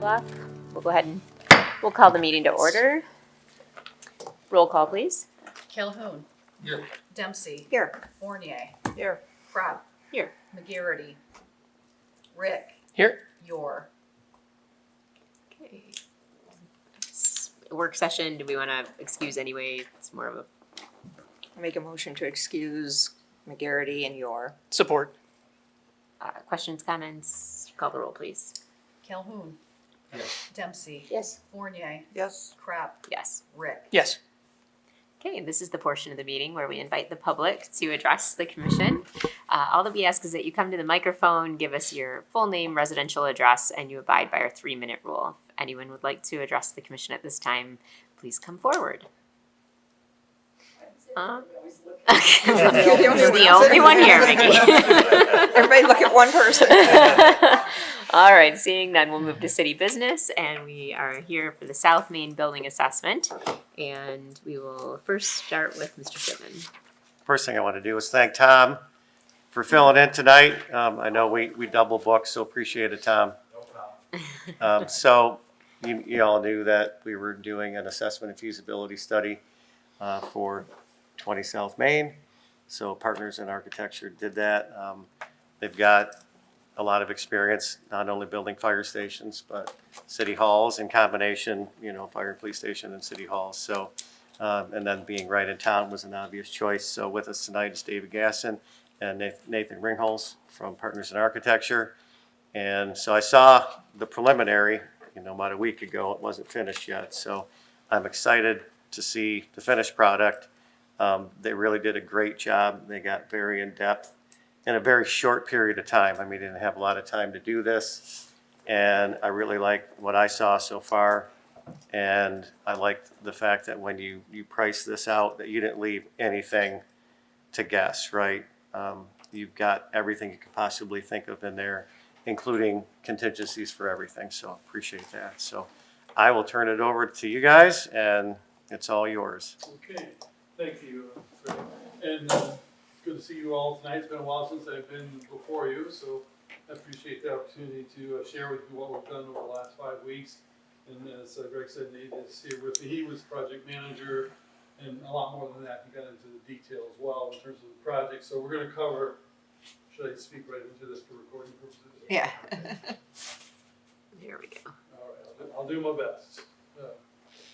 o'clock. We'll go ahead and we'll call the meeting to order. Roll call, please. Calhoun. Here. Dempsey. Here. Fournier. Here. Crop. Here. McGarity. Rick. Here. Yor. Okay. Work session, do we want to excuse anyway? It's more of a... I make a motion to excuse McGarity and Yor. Support. questions, comments? Call the roll, please. Calhoun. Yes. Dempsey. Yes. Fournier. Yes. Crop. Yes. Rick. Yes. Okay, this is the portion of the meeting where we invite the public to address the commission. All that we ask is that you come to the microphone, give us your full name, residential address, and you abide by our 3-minute rule. If anyone would like to address the commission at this time, please come forward. You're the only one here, Mickey. Everybody look at one person. All right, seeing none, we'll move to city business, and we are here for the South Main Building Assessment, and we will first start with Mr. Shipman. First thing I want to do is thank Tom for filling in tonight. I know we double booked, so appreciate it, Tom. No problem. So you all knew that we were doing an assessment and feasibility study for 20 South Main. So Partners in Architecture did that. They've got a lot of experience, not only building fire stations, but city halls in combination, fire and police station and city halls. So, and then being right in town was an obvious choice. So with us tonight is David Gasson and Nathan Ringholz from Partners in Architecture. And so I saw the preliminary, about a week ago. It wasn't finished yet. So I'm excited to see the finished product. They really did a great job. They got very in-depth in a very short period of time. I mean, they didn't have a lot of time to do this. And I really like what I saw so far. And I liked the fact that when you price this out, that you didn't leave anything to guess, right? You've got everything you could possibly think of in there, including contingencies for everything. So appreciate that. So I will turn it over to you guys, and it's all yours. Okay, thank you, Fred. And good to see you all tonight. It's been a while since I've been before you, so I appreciate the opportunity to share with you what we've done over the last 5 weeks. And as Greg said, Nate is here with me. He was project manager, and a lot more than that. He got into the detail as well in terms of the project. So we're going to cover. Should I speak right into this for recording purposes? Yeah. There we go. All right, I'll do my best.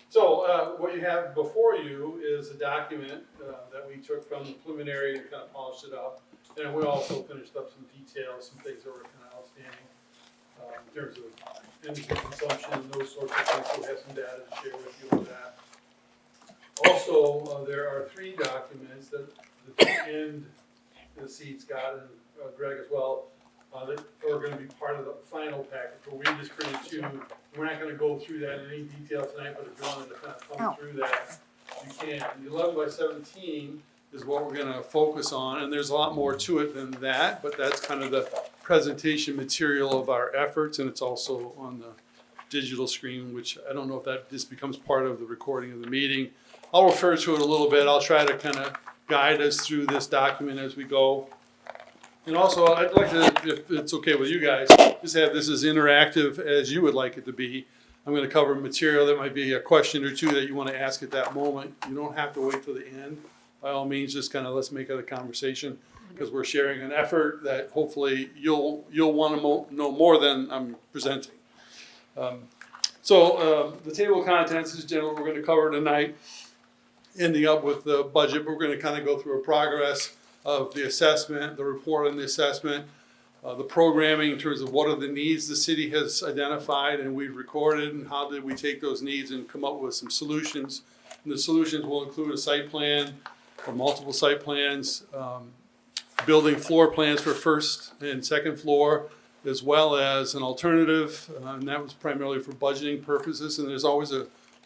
So what you have before you is a document that we took from the preliminary and kind of polished it up. And we also finished up some details, some things that were kind of outstanding in terms of energy consumption and those sorts of things. So we have some data to share with you on that. Also, there are 3 documents that the seats got, and Greg as well, that are going to be part of the final package. But we just created 2. We're not going to go through that in any detail tonight, but if you wanted to kind of come through that, you can. The 11 by 17 is what we're going to focus on, and there's a lot more to it than that, but that's kind of the presentation material of our efforts, and it's also on the digital screen, which I don't know if that just becomes part of the recording of the meeting. I'll refer to it a little bit. I'll try to kind of guide us through this document as we go. And also, I'd like to, if it's okay with you guys, just have this as interactive as you would like it to be. I'm going to cover material that might be a question or 2 that you want to ask at that moment. You don't have to wait till the end. By all means, just kind of let's make it a conversation, because we're sharing an effort that hopefully you'll want to know more than I'm presenting. So the table of contents is generally what we're going to cover tonight, ending up with the budget. We're going to kind of go through a progress of the assessment, the report on the assessment, the programming in terms of what are the needs the city has identified and we've recorded, and how did we take those needs and come up with some solutions. And the solutions will include a site plan or multiple site plans, building floor plans for first and second floor, as well as an alternative, and that was primarily for budgeting purposes, and there's always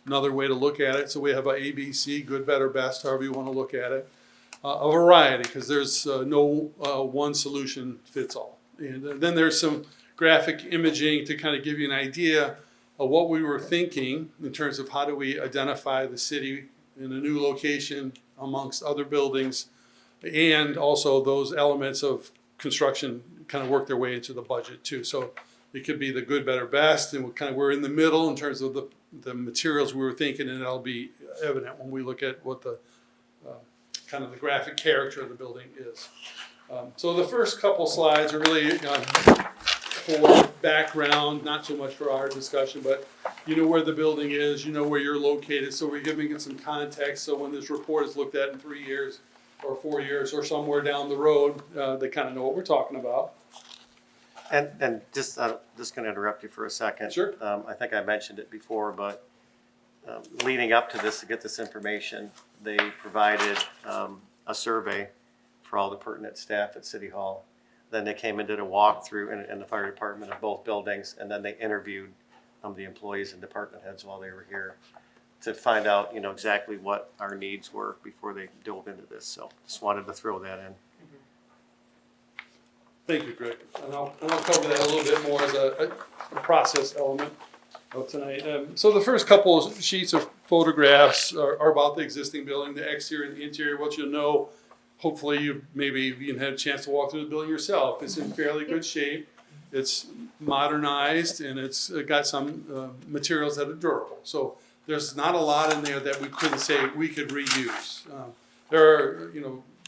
another way to look at it. So we have a ABC, good, better, best, however you want to look at it. A variety, because there's no one solution fits all. And then there's some graphic imaging to kind of give you an idea of what we were thinking in terms of how do we identify the city in a new location amongst other buildings, and also those elements of construction kind of work their way into the budget too. So it could be the good, better, best, and we're in the middle in terms of the materials we were thinking, and that'll be evident when we look at what the kind of the graphic character of the building is. So the first couple slides are really for background, not so much for our discussion, but you know where the building is, you know where you're located, so we're giving it some context, so when this report is looked at in 3 years or 4 years or somewhere down the road, they kind of know what we're talking about. And just going to interrupt you for a second. Sure. I think I mentioned it before, but leading up to this, to get this information, they provided a survey for all the pertinent staff at City Hall. Then they came and did a walkthrough in the fire department of both buildings, and then they interviewed the employees and department heads while they were here to find out, exactly what our needs were before they dove into this. So just wanted to throw that in. Thank you, Greg. And I'll cover that a little bit more as a process element of tonight. So the first couple of sheets of photographs are about the existing building, the exterior and the interior. What you'll know, hopefully you maybe even had a chance to walk through the building yourself. It's in fairly good shape. It's modernized, and it's got some materials that are durable. So there's not a lot in there that we couldn't say we could reuse. There are,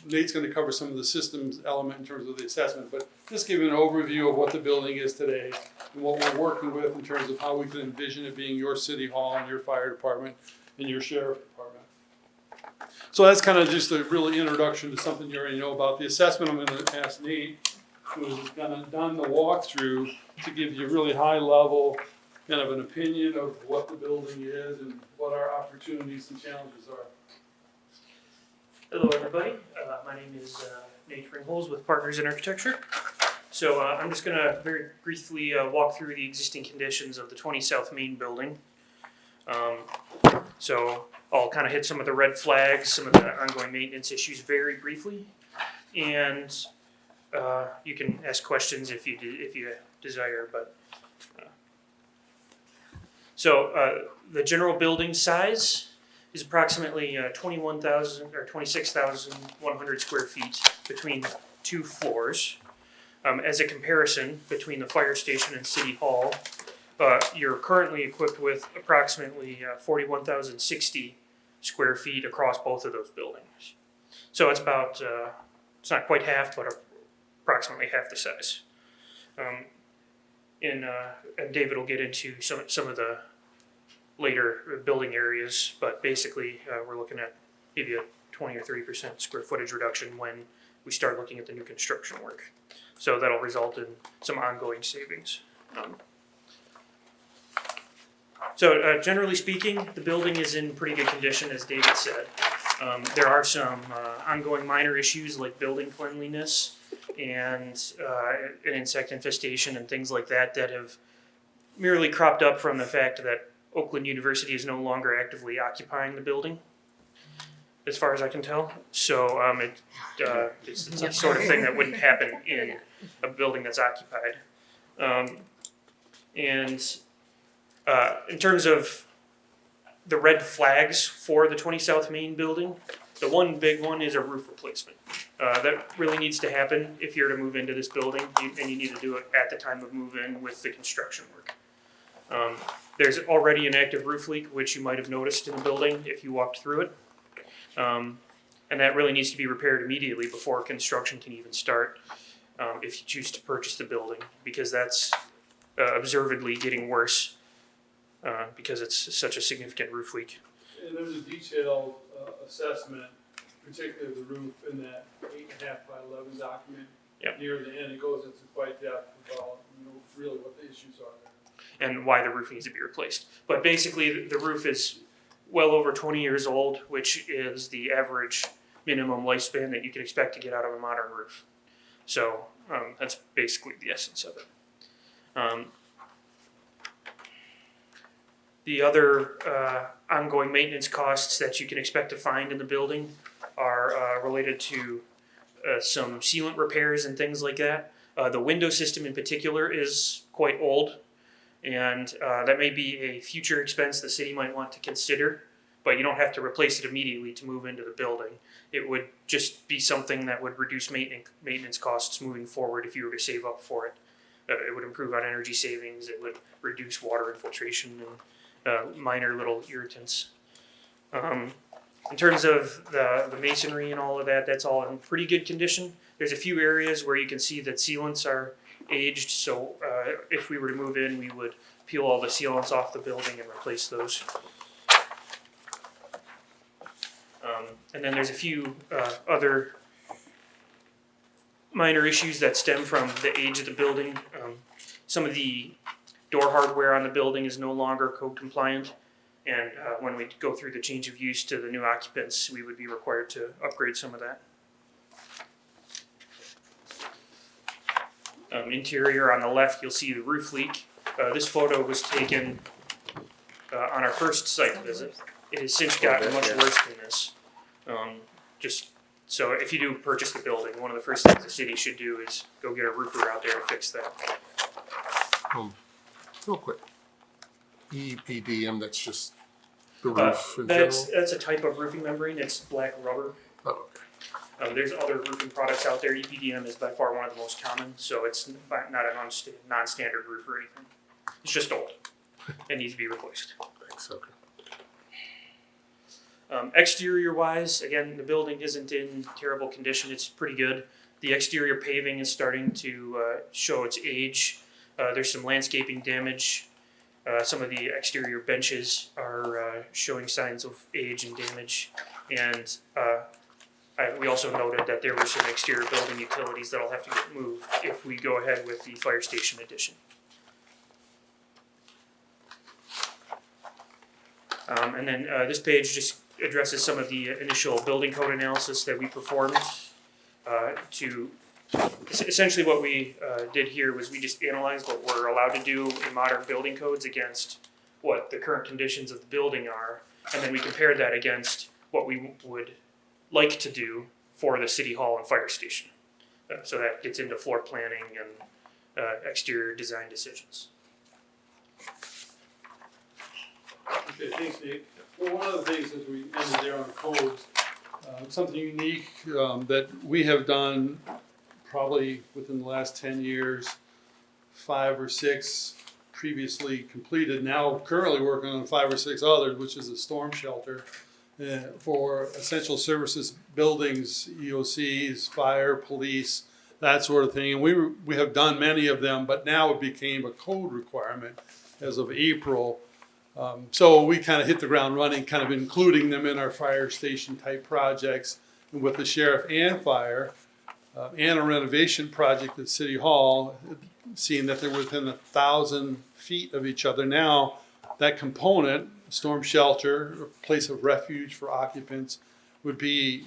Nate's going to cover some of the systems element in terms of the assessment, but just giving an overview of what the building is today and what we're working with in terms of how we can envision it being your city hall and your fire department and your sheriff department. So that's kind of just a really introduction to something you already know about. The assessment, I'm going to ask Nate, who's kind of done the walkthrough, to give you a really high level kind of an opinion of what the building is and what our opportunities and challenges are. Hello, everybody. My name is Nate Ringholz with Partners in Architecture. So I'm just going to very briefly walk through the existing conditions of the 20 South Main building. So I'll kind of hit some of the red flags, some of the ongoing maintenance issues very briefly, and you can ask questions if you desire. But the general building size is approximately 21,000 or 26,100 square feet between 2 floors. As a comparison between the fire station and City Hall, you're currently equipped with approximately 41,060 square feet across both of those buildings. So it's about, it's not quite half, but approximately half the size. And David will get into some of the later building areas, but basically we're looking at maybe a 20 or 30% square footage reduction when we start looking at the new construction work. So that'll result in some ongoing savings. So generally speaking, the building is in pretty good condition, as David said. There are some ongoing minor issues like building cleanliness and an insect infestation and things like that that have merely cropped up from the fact that Oakland University is no longer actively occupying the building, as far as I can tell. So it's the sort of thing that wouldn't happen in a building that's occupied. And in terms of the red flags for the 20 South Main building, the one big one is a roof replacement. That really needs to happen if you're to move into this building, and you need to do it at the time of move-in with the construction work. There's already an active roof leak, which you might have noticed in the building if you walked through it. And that really needs to be repaired immediately before construction can even start, if you choose to purchase the building, because that's observedly getting worse because it's such a significant roof leak. And there's a detailed assessment, particularly of the roof, in that 8.5 by 11 document. Yep. Near the end, it goes into quite depth about really what the issues are there. And why the roof needs to be replaced. But basically, the roof is well over 20 years old, which is the average minimum lifespan that you can expect to get out of a modern roof. So that's basically the essence of it. The other ongoing maintenance costs that you can expect to find in the building are related to some sealant repairs and things like that. The window system in particular is quite old, and that may be a future expense the city might want to consider, but you don't have to replace it immediately to move into the building. It would just be something that would reduce maintenance costs moving forward if you were to save up for it. It would improve on energy savings. It would reduce water infiltration and minor little irritants. In terms of the masonry and all of that, that's all in pretty good condition. There's a few areas where you can see that sealants are aged, so if we were to move in, we would peel all the sealants off the building and replace those. And then there's a few other minor issues that stem from the age of the building. Some of the door hardware on the building is no longer code compliant, and when we go through the change of use to the new occupants, we would be required to upgrade some of that. Interior on the left, you'll see the roof leak. This photo was taken on our first site visit. It has since gotten much worse than this. Just so if you do purchase the building, one of the first things the city should do is go get a roofer out there to fix that. Real quick. EPDM, that's just the roof in general? That's a type of roofing membrane. It's black rubber. Oh, okay. There's other roofing products out there. EPDM is by far one of the most common, so it's not a non-standard roof or anything. It's just old. It needs to be replaced. Thanks, okay. Exterior wise, again, the building isn't in terrible condition. It's pretty good. The exterior paving is starting to show its age. There's some landscaping damage. Some of the exterior benches are showing signs of age and damage. And we also noted that there were some exterior building utilities that'll have to get moved if we go ahead with the fire station addition. And then this page just addresses some of the initial building code analysis that we performed to essentially what we did here was we just analyzed what we're allowed to do in modern building codes against what the current conditions of the building are, and then we compared that against what we would like to do for the city hall and fire station. So that gets into floor planning and exterior design decisions. Okay, thanks, Nate. Well, one of the things as we ended there on codes, something unique that we have done probably within the last 10 years, 5 or 6 previously completed, now currently working on 5 or 6 others, which is a storm shelter for essential services buildings, EOCs, fire, police, that sort of thing. And we have done many of them, but now it became a code requirement as of April. So we kind of hit the ground running, kind of including them in our fire station type projects, and with the sheriff and fire, and a renovation project at City Hall, seeing that they're within 1,000 feet of each other. Now, that component, storm shelter, a place of refuge for occupants, would be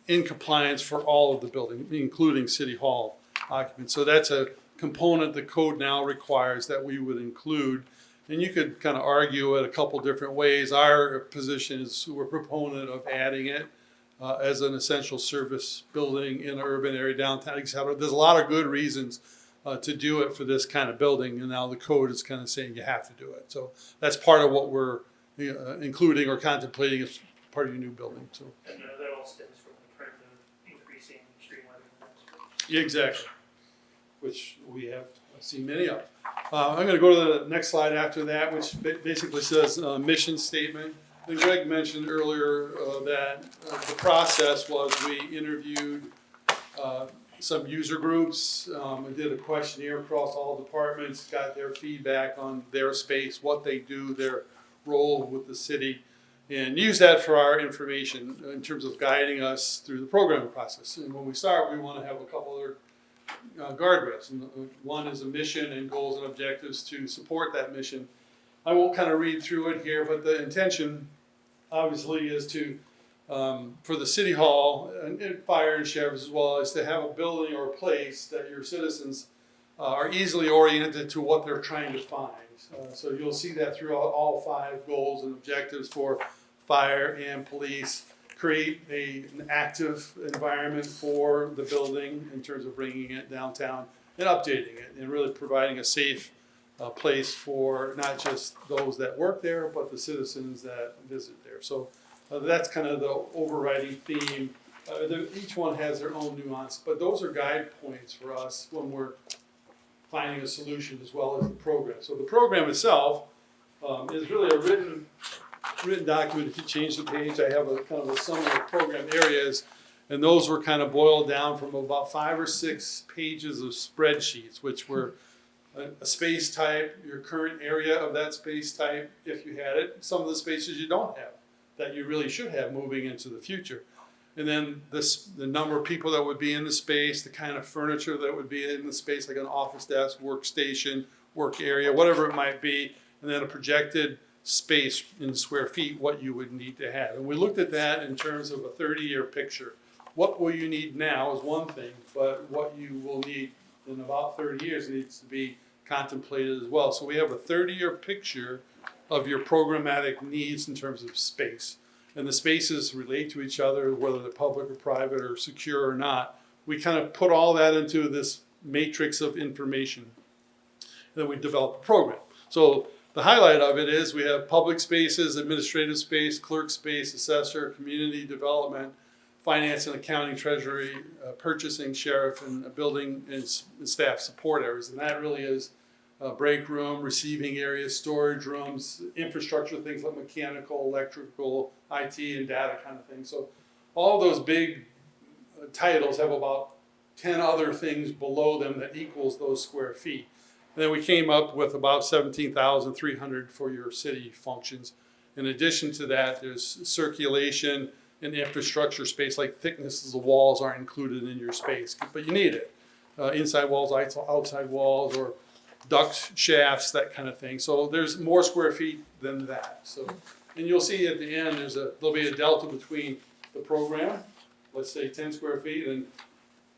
in compliance for all of the building, including City Hall occupants. So that's a component the code now requires that we would include. And you could kind of argue it a couple different ways. Our position is we're a proponent of adding it as an essential service building in an urban area, downtown, etc. There's a lot of good reasons to do it for this kind of building, and now the code is kind of saying you have to do it. So that's part of what we're including or contemplating as part of your new building. So And that all stems from the trend of increasing extreme weather events. yeah, exactly, which we have seen many of. I'm going to go to the next slide after that, which basically says mission statement. And Greg mentioned earlier that the process was we interviewed some user groups, and did a questionnaire across all departments, got their feedback on their space, what they do, their role with the city, and use that for our information in terms of guiding us through the programming process. And when we start, we want to have a couple other guardrails. And one is a mission and goals and objectives to support that mission. I won't kind of read through it here, but the intention obviously is to, for the city hall and fire and sheriff as well, is to have a building or a place that your citizens are easily oriented to what they're trying to find. So you'll see that throughout all 5 goals and objectives for fire and police. Create an active environment for the building in terms of bringing it downtown and updating it and really providing a safe place for not just those that work there, but the citizens that visit there. So that's kind of the overriding theme. Each one has their own nuance, but those are guide points for us when we're finding a solution as well as the program. So the program itself is really a written document. If you change the page, I have a kind of a summary of program areas, and those were kind of boiled down from about 5 or 6 pages of spreadsheets, which were a space type, your current area of that space type, if you had it, some of the spaces you don't have, that you really should have moving into the future. And then the number of people that would be in the space, the kind of furniture that would be in the space, like an office desk, workstation, work area, whatever it might be, and then a projected space in square feet, what you would need to have. And we looked at that in terms of a 30-year picture. What will you need now is one thing, but what you will need in about 30 years needs to be contemplated as well. So we have a 30-year picture of your programmatic needs in terms of space. And the spaces relate to each other, whether they're public or private or secure or not. We kind of put all that into this matrix of information. And then we develop a program. So the highlight of it is we have public spaces, administrative space, clerk space, assessor, community development, finance and accounting, treasury, purchasing, sheriff, and building and staff support areas. And that really is break room, receiving areas, storage rooms, infrastructure, things like mechanical, electrical, IT, and data kind of things. So all those big titles have about 10 other things below them that equals those square feet. And then we came up with about 17,300 for your city functions. In addition to that, there's circulation and infrastructure space, like thicknesses of walls aren't included in your space, but you need it. Inside walls, outside walls, or duct shafts, that kind of thing. So there's more square feet than that. So, and you'll see at the end there'll be a delta between the program, let's say 10 square feet, and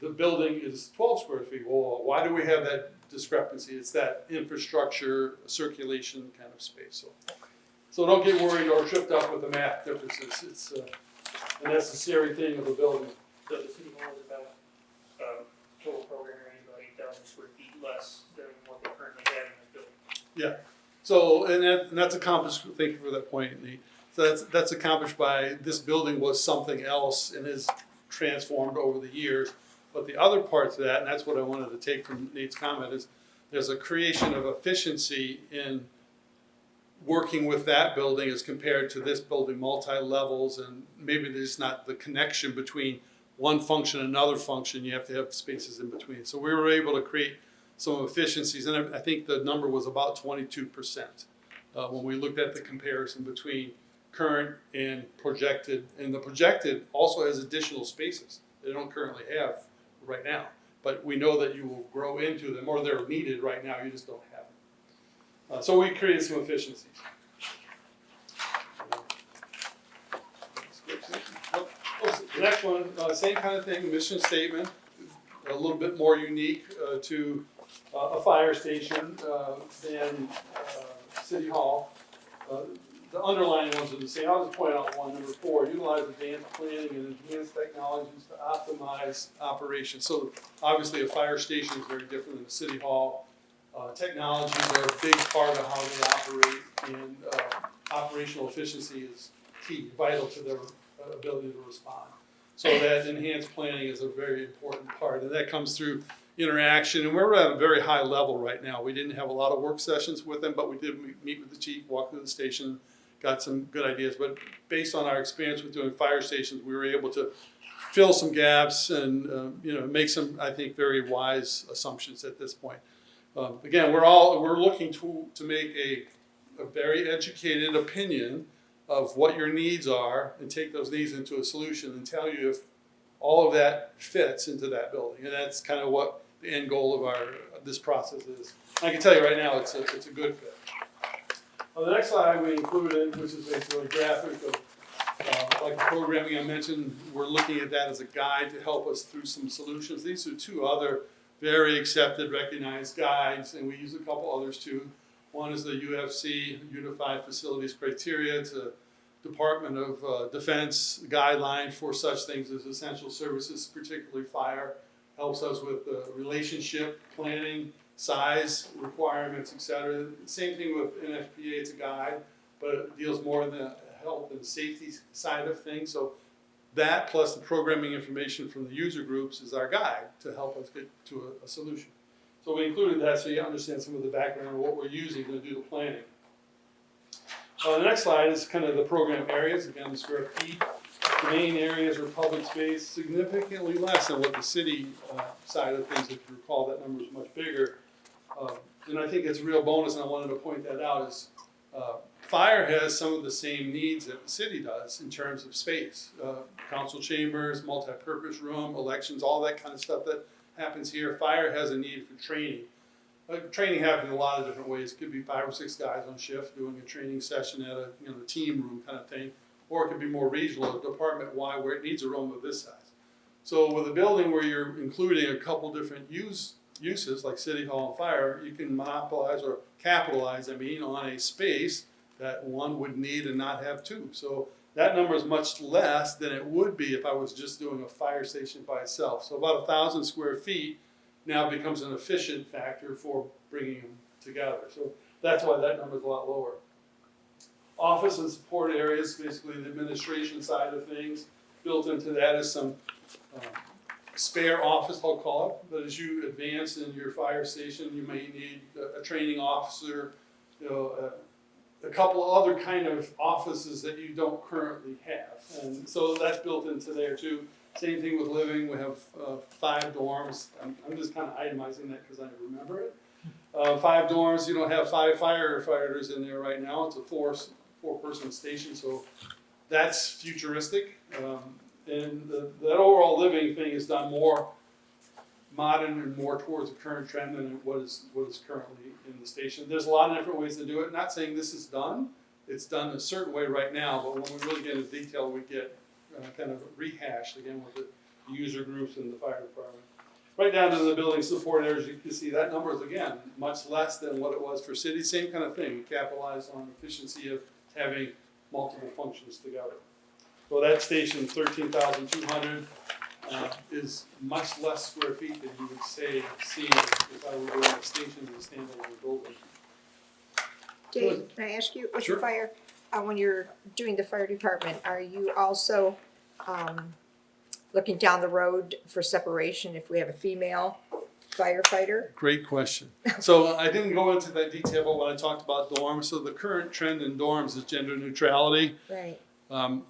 the building is 12 square feet. Well, why do we have that discrepancy? It's that infrastructure, circulation kind of space. So don't get worried or tripped up with the math differences. It's a necessary thing of a building. So the city hall is about, total program area about 8,000 square feet less than what they currently have in this building. Yeah. So, and that's accomplished, thank you for that point, Nate. So that's accomplished by, this building was something else and has transformed over the years. But the other part to that, and that's what I wanted to take from Nate's comment, is there's a creation of efficiency in working with that building as compared to this building, multi-levels, and maybe there's not the connection between one function and another function. You have to have spaces in between. So we were able to create some efficiencies, and I think the number was about 22% when we looked at the comparison between current and projected. And the projected also has additional spaces they don't currently have right now, but we know that you will grow into them, or they're needed right now, you just don't have them. So we created some efficiencies. The next one, same kind of thing, mission statement, a little bit more unique to a fire station than City Hall. The underlying ones are the same. I'll just point out one, number 4, utilize advanced planning and enhanced technologies to optimize operations. So obviously a fire station is very different than a city hall. Technologies are a big part of how they operate, and operational efficiency is key, vital to their ability to respond. So that enhanced planning is a very important part, and that comes through interaction. And we're at a very high level right now. We didn't have a lot of work sessions with them, but we did meet with the chief, walk through the station, got some good ideas. But based on our experience with doing fire stations, we were able to fill some gaps and make some, I think, very wise assumptions at this point. Again, we're looking to make a very educated opinion of what your needs are and take those needs into a solution and tell you if all of that fits into that building. And that's kind of what the end goal of this process is. I can tell you right now, it's a good fit. On the next slide, we included, which is basically a graphic of like the programming I mentioned. We're looking at that as a guide to help us through some solutions. These are 2 other very accepted, recognized guides, and we use a couple others too. One is the UFC, Unified Facilities Criteria. It's a Department of Defense guideline for such things as essential services, particularly fire. Helps us with relationship planning, size requirements, etc. Same thing with NFPA, it's a guide, but it deals more in the health and safety side of things. So that plus the programming information from the user groups is our guide to help us get to a solution. So we included that so you understand some of the background of what we're using to do the planning. The next slide is kind of the program areas, again, the square feet. The main areas are public space, significantly less than what the city side of things, if you recall, that number is much bigger. And I think it's a real bonus, and I wanted to point that out, is fire has some of the same needs that the city does in terms of space. Council chambers, multi-purpose room, elections, all that kind of stuff that happens here. Fire has a need for training. Training happens in a lot of different ways. It could be 5 or 6 guys on shift doing a training session at a team room kind of thing. Or it could be more regional, department-wide, where it needs a room of this size. So with a building where you're including a couple different uses, like city hall and fire, you can monopolize or capitalize, on a space that one would need and not have two. So that number is much less than it would be if I was just doing a fire station by itself. So about 1,000 square feet now becomes an efficient factor for bringing them together. So that's why that number is a lot lower. Office and support areas, basically the administration side of things. Built into that is some spare office, I'll call it. But as you advance in your fire station, you may need a training officer, a couple of other kind of offices that you don't currently have. And so that's built into there too. Same thing with living. We have 5 dorms. I'm just kind of itemizing that because I remember it. 5 dorms. You don't have 5 firefighters in there right now. It's a 4-person station, so that's futuristic. And that overall living thing is done more modern and more towards the current trend than what is currently in the station. There's a lot of different ways to do it. Not saying this is done. It's done a certain way right now, but when we really get into detail, we get kind of rehashed again with the user groups and the fire department. Right down to the building support areas, you can see that number is, again, much less than what it was for cities. Same kind of thing. We capitalize on efficiency of having multiple functions together. So that station, 13,200, is much less square feet than you would see if I were doing a station in a standalone building. Dave, can I ask you, with Sure. the fire, when you're doing the fire department, are you also looking down the road for separation if we have a female firefighter? Great question. So I didn't go into that detail about when I talked about dorms. So the current trend in dorms is gender neutrality. Right.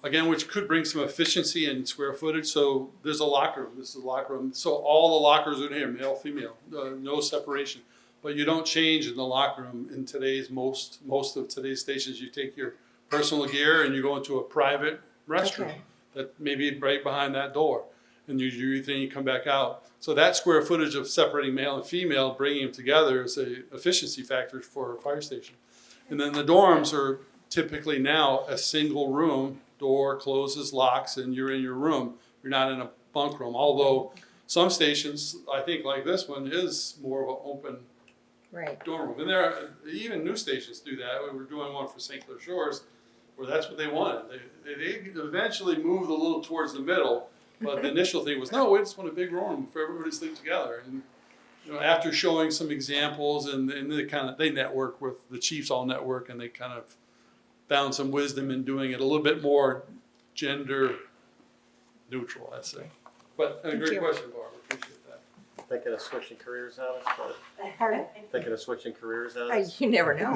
Again, which could bring some efficiency in square footage. So there's a locker room. This is a locker room. So all the lockers are in here, male, female, no separation. But you don't change in the locker room in today's most of today's stations. You take your personal gear and you go into a private restroom Okay. that may be right behind that door, and you do your thing. You come back out. So that square footage of separating male and female, bringing them together, is a efficiency factor for a fire station. And then the dorms are typically now a single room, door closes, locks, and you're in your room. You're not in a bunk room. Although some stations, I think like this one, is more of an open Right. dorm room. And there are, even new stations do that. We were doing one for St. Clair Shores, where that's what they wanted. They eventually moved a little towards the middle, but the initial thing was, no, we just want a big room for everybody to sleep together. And after showing some examples, and they network with the chiefs, all network, and they kind of found some wisdom in doing it a little bit more gender neutral, I'd say. But a Thank great you. question, Barbara. Appreciate that. Thinking of switching careers on us, but Pardon? thinking of switching careers on us. You never know.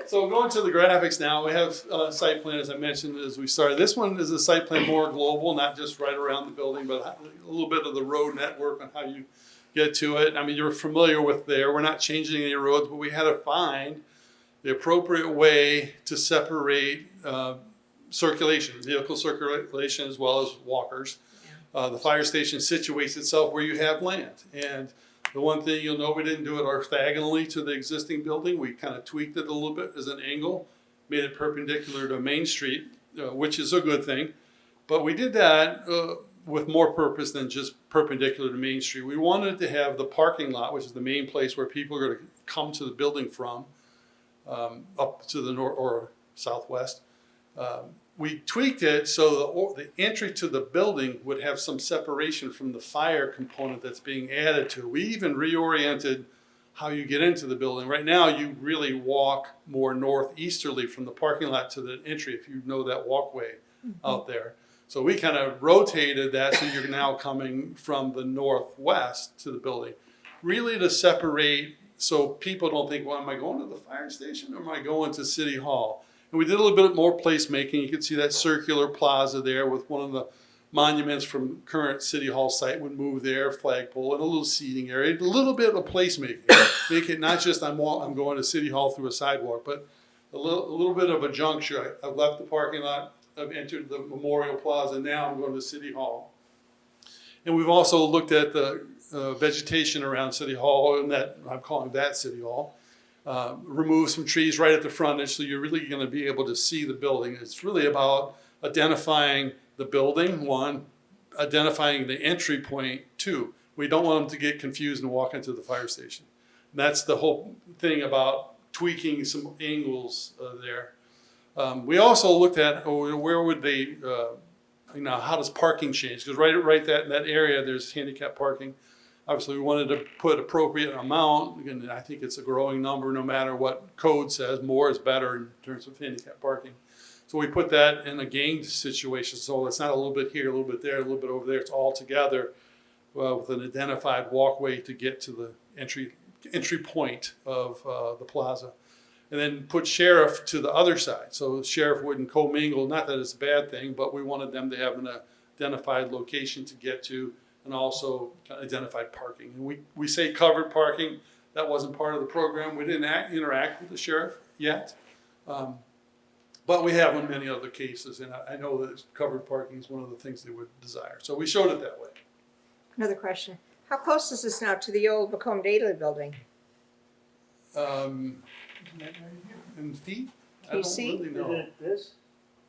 So going to the graphics now, we have a site plan, as I mentioned, as we started. This one is a site plan more global, not just right around the building, but a little bit of the road network on how you get to it. I mean, you're familiar with there. We're not changing any roads, but we had to find the appropriate way to separate circulation, vehicle circulation, as well as walkers. The fire station situates itself where you have land. And the one thing you'll know, we didn't do it orthogonally to the existing building. We kind of tweaked it a little bit as an angle, made it perpendicular to Main Street, which is a good thing. But we did that with more purpose than just perpendicular to Main Street. We wanted to have the parking lot, which is the main place where people are going to come to the building from, up to the north or southwest. We tweaked it so the entry to the building would have some separation from the fire component that's being added to. We even reoriented how you get into the building. Right now, you really walk more northeasterly from the parking lot to the entry, if you know that walkway out there. So we kind of rotated that so you're now coming from the northwest to the building, really to separate so people don't think, well, am I going to the fire station or am I going to City Hall? And we did a little bit more placemaking. You can see that circular plaza there with one of the monuments from current City Hall site would move there, flagpole, and a little seating area. A little bit of placemaking. Make it not just I'm going to City Hall through a sidewalk, but a little bit of a juncture. I've left the parking lot, I've entered the Memorial Plaza, now I'm going to City Hall. And we've also looked at the vegetation around City Hall, and that I'm calling that City Hall. Remove some trees right at the frontage, so you're really going to be able to see the building. It's really about identifying the building, one, identifying the entry point, two. We don't want them to get confused and walk into the fire station. And that's the whole thing about tweaking some angles there. We also looked at where would they, how does parking change? Because right in that area, there's handicap parking. Obviously, we wanted to put appropriate amount, and I think it's a growing number no matter what code says. More is better in terms of handicap parking. So we put that in a ganged situation, so it's not a little bit here, a little bit there, a little bit over there. It's all together with an identified walkway to get to the entry point of the plaza. And then put sheriff to the other side. So the sheriff wouldn't commingle, not that it's a bad thing, but we wanted them to have an identified location to get to and also identified parking. And we say covered parking. That wasn't part of the program. We didn't interact with the sheriff yet. But we have in many other cases, and I know that covered parking is one of the things they would desire. So we showed it that way. Another question. How close is this now to the old Macomb Daily building? In feet? Can you see? Really know. Isn't it this?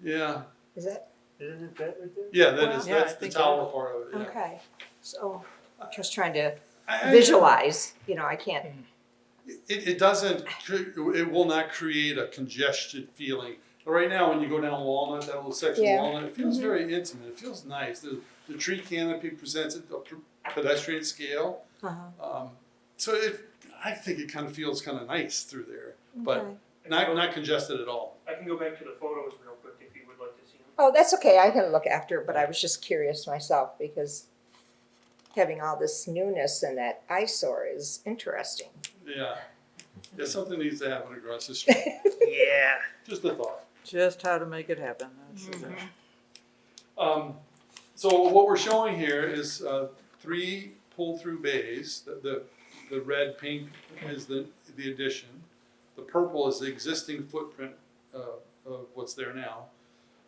Yeah. Is that? Isn't it that right there? Yeah, Well, that's the tower part of it. Yeah. Okay. So I'm just trying to I- visualize, I can't. It doesn't, it will not create a congested feeling. But right now, when you go down Walnut, that little section Yeah. of Walnut, it feels very intimate. It feels nice. The tree canopy presents it a pedestrian scale. Uh-huh. So I think it kind of feels kind of nice through there, but Okay. not congested at all. I can go back to the photos real quick if you would like to see them. Oh, that's okay. I can look after, but I was just curious myself because having all this newness and that eyesore is interesting. Yeah. Yeah, something needs to happen across the street. Yeah. Just a thought. Just how to make it happen. That's So what we're showing here is 3 pull-through bays. The red, pink is the addition. The purple is the existing footprint of what's there now.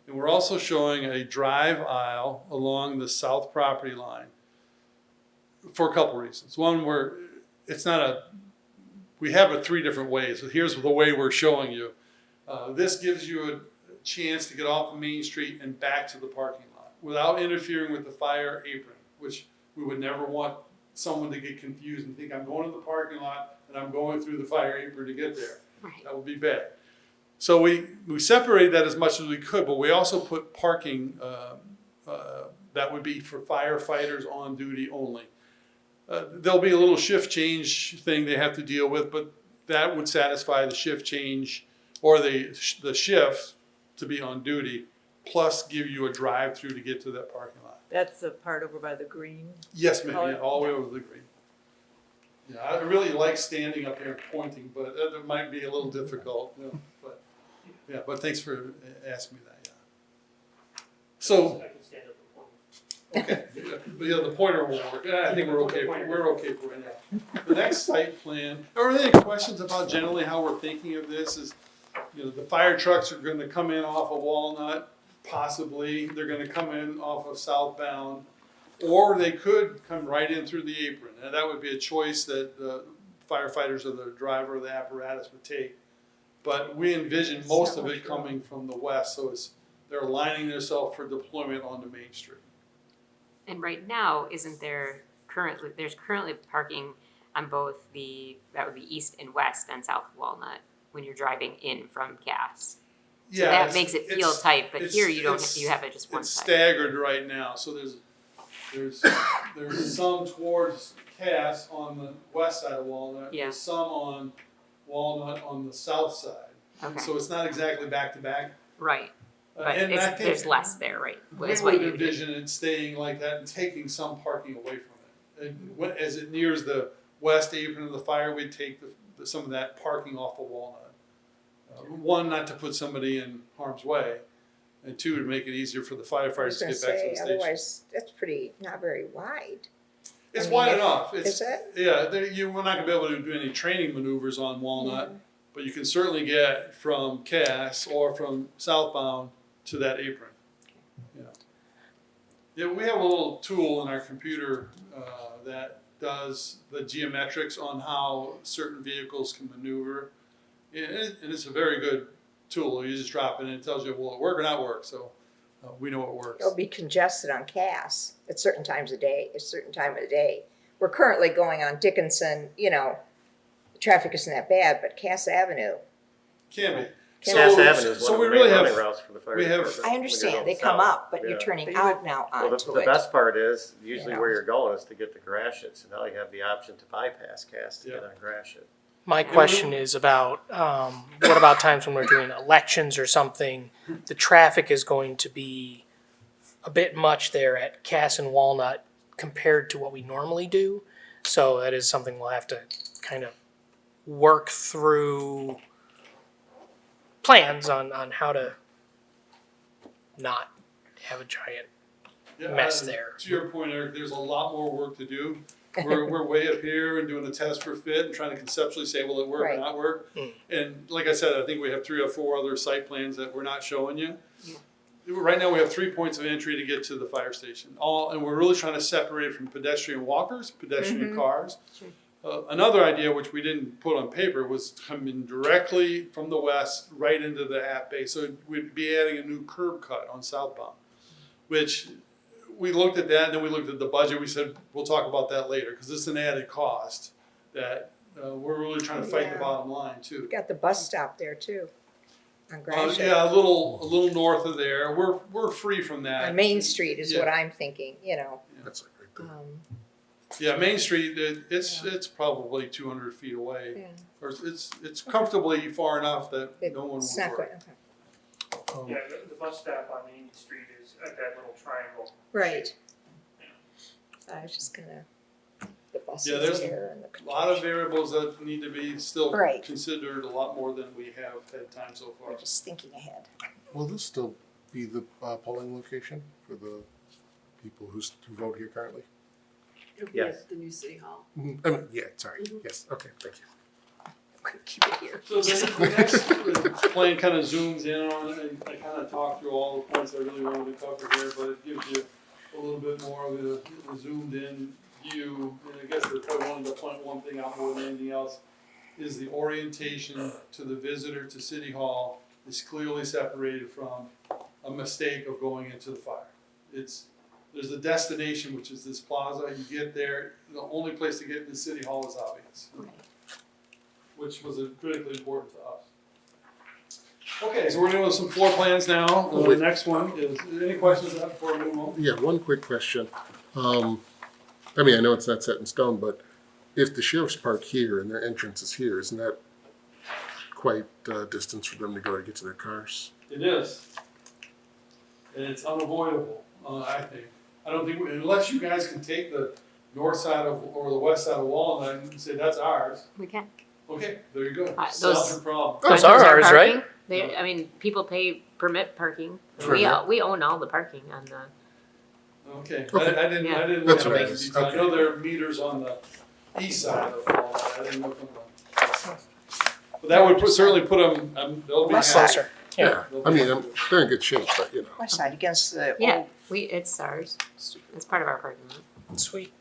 And we're also showing a drive aisle along the south property line for a couple reasons. One, we have it 3 different ways. So here's the way we're showing you. This gives you a chance to get off of Main Street and back to the parking lot without interfering with the fire apron, which we would never want someone to get confused and think I'm going to the parking lot and I'm going through the fire apron to get there. Right. That would be bad. So we separated that as much as we could, but we also put parking that would be for firefighters on duty only. There'll be a little shift change thing they have to deal with, but that would satisfy the shift change or the shift to be on duty, plus give you a drive-through to get to that parking lot. That's the part over by the green. Yes, ma'am, yeah, all the way over the green. Yeah, I really like standing up here and pointing, but it might be a little difficult, but thanks for asking me that, yeah. So, I can stand up and point. okay, yeah, the pointer will work. I think we're okay for right now. The next site plan, are there any questions about generally how we're thinking of this is, the fire trucks are gonna come in off of Walnut, possibly, they're gonna come in off of southbound, or they could come right in through the apron, and that would be a choice that the firefighters or the driver of the apparatus would take. But we envision most of it coming from the west, so they're lining themselves for deployment onto Main Street. And right now, there's currently parking on both that would be east and west on South Walnut when you're driving in from Cass. So Yeah, that makes it feel tight, but here you have it just one It's side. staggered right now, so there's some towards Cass on the west side of Walnut. Yeah. There's some on Walnut on the south side. Okay, So it's not exactly back to back. right. but And I think there's less there, right? we Is what would you envision it staying like that and taking some parking away from it. And as it nears the west apron of the fire, we'd take some of that parking off of Walnut. One, not to put somebody in harm's way, and two, to make it easier for the I was firefighters to gonna get back to say, the station. otherwise, that's pretty, not very wide. It's I mean, wide if- enough. Is it? Yeah, we're not gonna be able to do any training maneuvers on Walnut, but you can certainly get from Cass or from southbound to that apron. Yeah. Yeah, we have a little tool in our computer that does the geometrics on how certain vehicles can maneuver. And it's a very good tool. You just drop it and it tells you, will it work or not work? So we know it works. It'll be congested on Cass at certain times of day, at certain time of the day. We're currently going on Dickinson, you know, the traffic isn't that bad, but Cass Avenue, Can be. Cass Avenue is so one we of the really main have- running routes for the fire we have- department. I when you're understand, going they come south. up, but you're Yeah. turning But you would- out now Well, onto the it. best part is usually know. where you're going is to get to Gratiot, so now you have the option to bypass Cass to get Yeah. on Gratiot. My question is about, what about times when we're doing elections or something? The traffic is going to be a bit much there at Cass and Walnut compared to what we normally do. So that is something we'll have to kind of work through plans on how to not have a giant Yeah, mess there. To your point, Eric, there's a lot more work to do. We're way up here and doing a test for fit and trying to conceptually say, will it work Right. or not work? Mm. And like I said, I think we have 3 or 4 other site plans that we're not showing you. Right now, we have 3 points of entry to get to the fire station. And we're really trying to separate it from pedestrian walkers, pedestrian cars. Sure. Another idea, which we didn't put on paper, was coming directly from the west right into the app base. So we'd be adding a new curb cut on southbound, which we looked at that, and then we looked at the budget. We said, we'll talk about that later, because it's an added cost that we're really trying to fight the Yeah. bottom line too. Got the bus stop there too, on Gratiot. Yeah, a little north of there. We're free from that. On Main Street is what Yeah. I'm thinking, you know. That's like right there. Yeah, Main Street, it's probably 200 feet away. Yeah. Or it's comfortably far enough that no one It's would not worry. quite, okay. Yeah, the bus stop on Main Street is at that little triangle. Right. I was just gonna, the buses Yeah, there's there and the. A lot of variables that need to be still Right. considered, a lot more than we have had time so far. We're just thinking ahead. Will this still be the polling location for the people who vote here currently? It'll be Yes. at the new city hall. I mean, yeah, sorry. Yes, okay, thank you. Keep it here. So the next plan kind of zooms in on it, and I kind of talked through all the points I really wanted to cover here, but it gives you a little bit more of a zoomed in view. And I guess I probably wanted to point one thing out more than anything else, is the orientation to the visitor to City Hall is clearly separated from a mistake of going into the fire. There's a destination, which is this plaza. You get there, the only place to get into City Hall is obvious, which was critically important to us. Okay, so we're doing some floor plans now. The next one is, any questions before we move on? Yeah, one quick question. I mean, I know it's not set in stone, but if the sheriff's park here and their entrance is here, isn't that quite a distance for them to go to get to their cars? It is. And it's unavoidable, I think. I don't think, unless you guys can take the north side or the west side of Walnut and say, that's ours. We can. Okay, there you go. Those- Solve your problem. Those are ours, right? parking. They, I mean, people pay permit parking. For We that? we own all the parking on the. Okay, Okay. I didn't Yeah. look That's at what that I in was- detail. I okay. know there are meters on the east side of Walnut. I didn't look on the. But that would certainly put them, they'll be West happy. Closer. Yeah. I mean, they're in good shape, but you know. West side against the Yeah, old. it's ours. It's part of our parking lot. Sweet.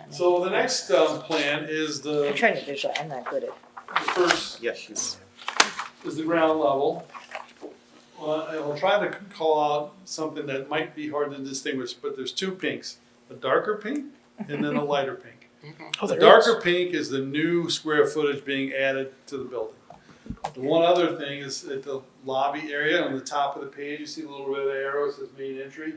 So the next plan is I'm the trying to visualize, I'm not good at. first, Yes, you is the ground level. Well, I'll try to call out something that might be hard to distinguish, but there's 2 pinks, a darker pink and then a lighter pink. Okay. Oh, The there is. darker pink is the new square footage being added to the building. The one other thing is at the lobby area on the top of the page, you see the little red arrow, it says main entry.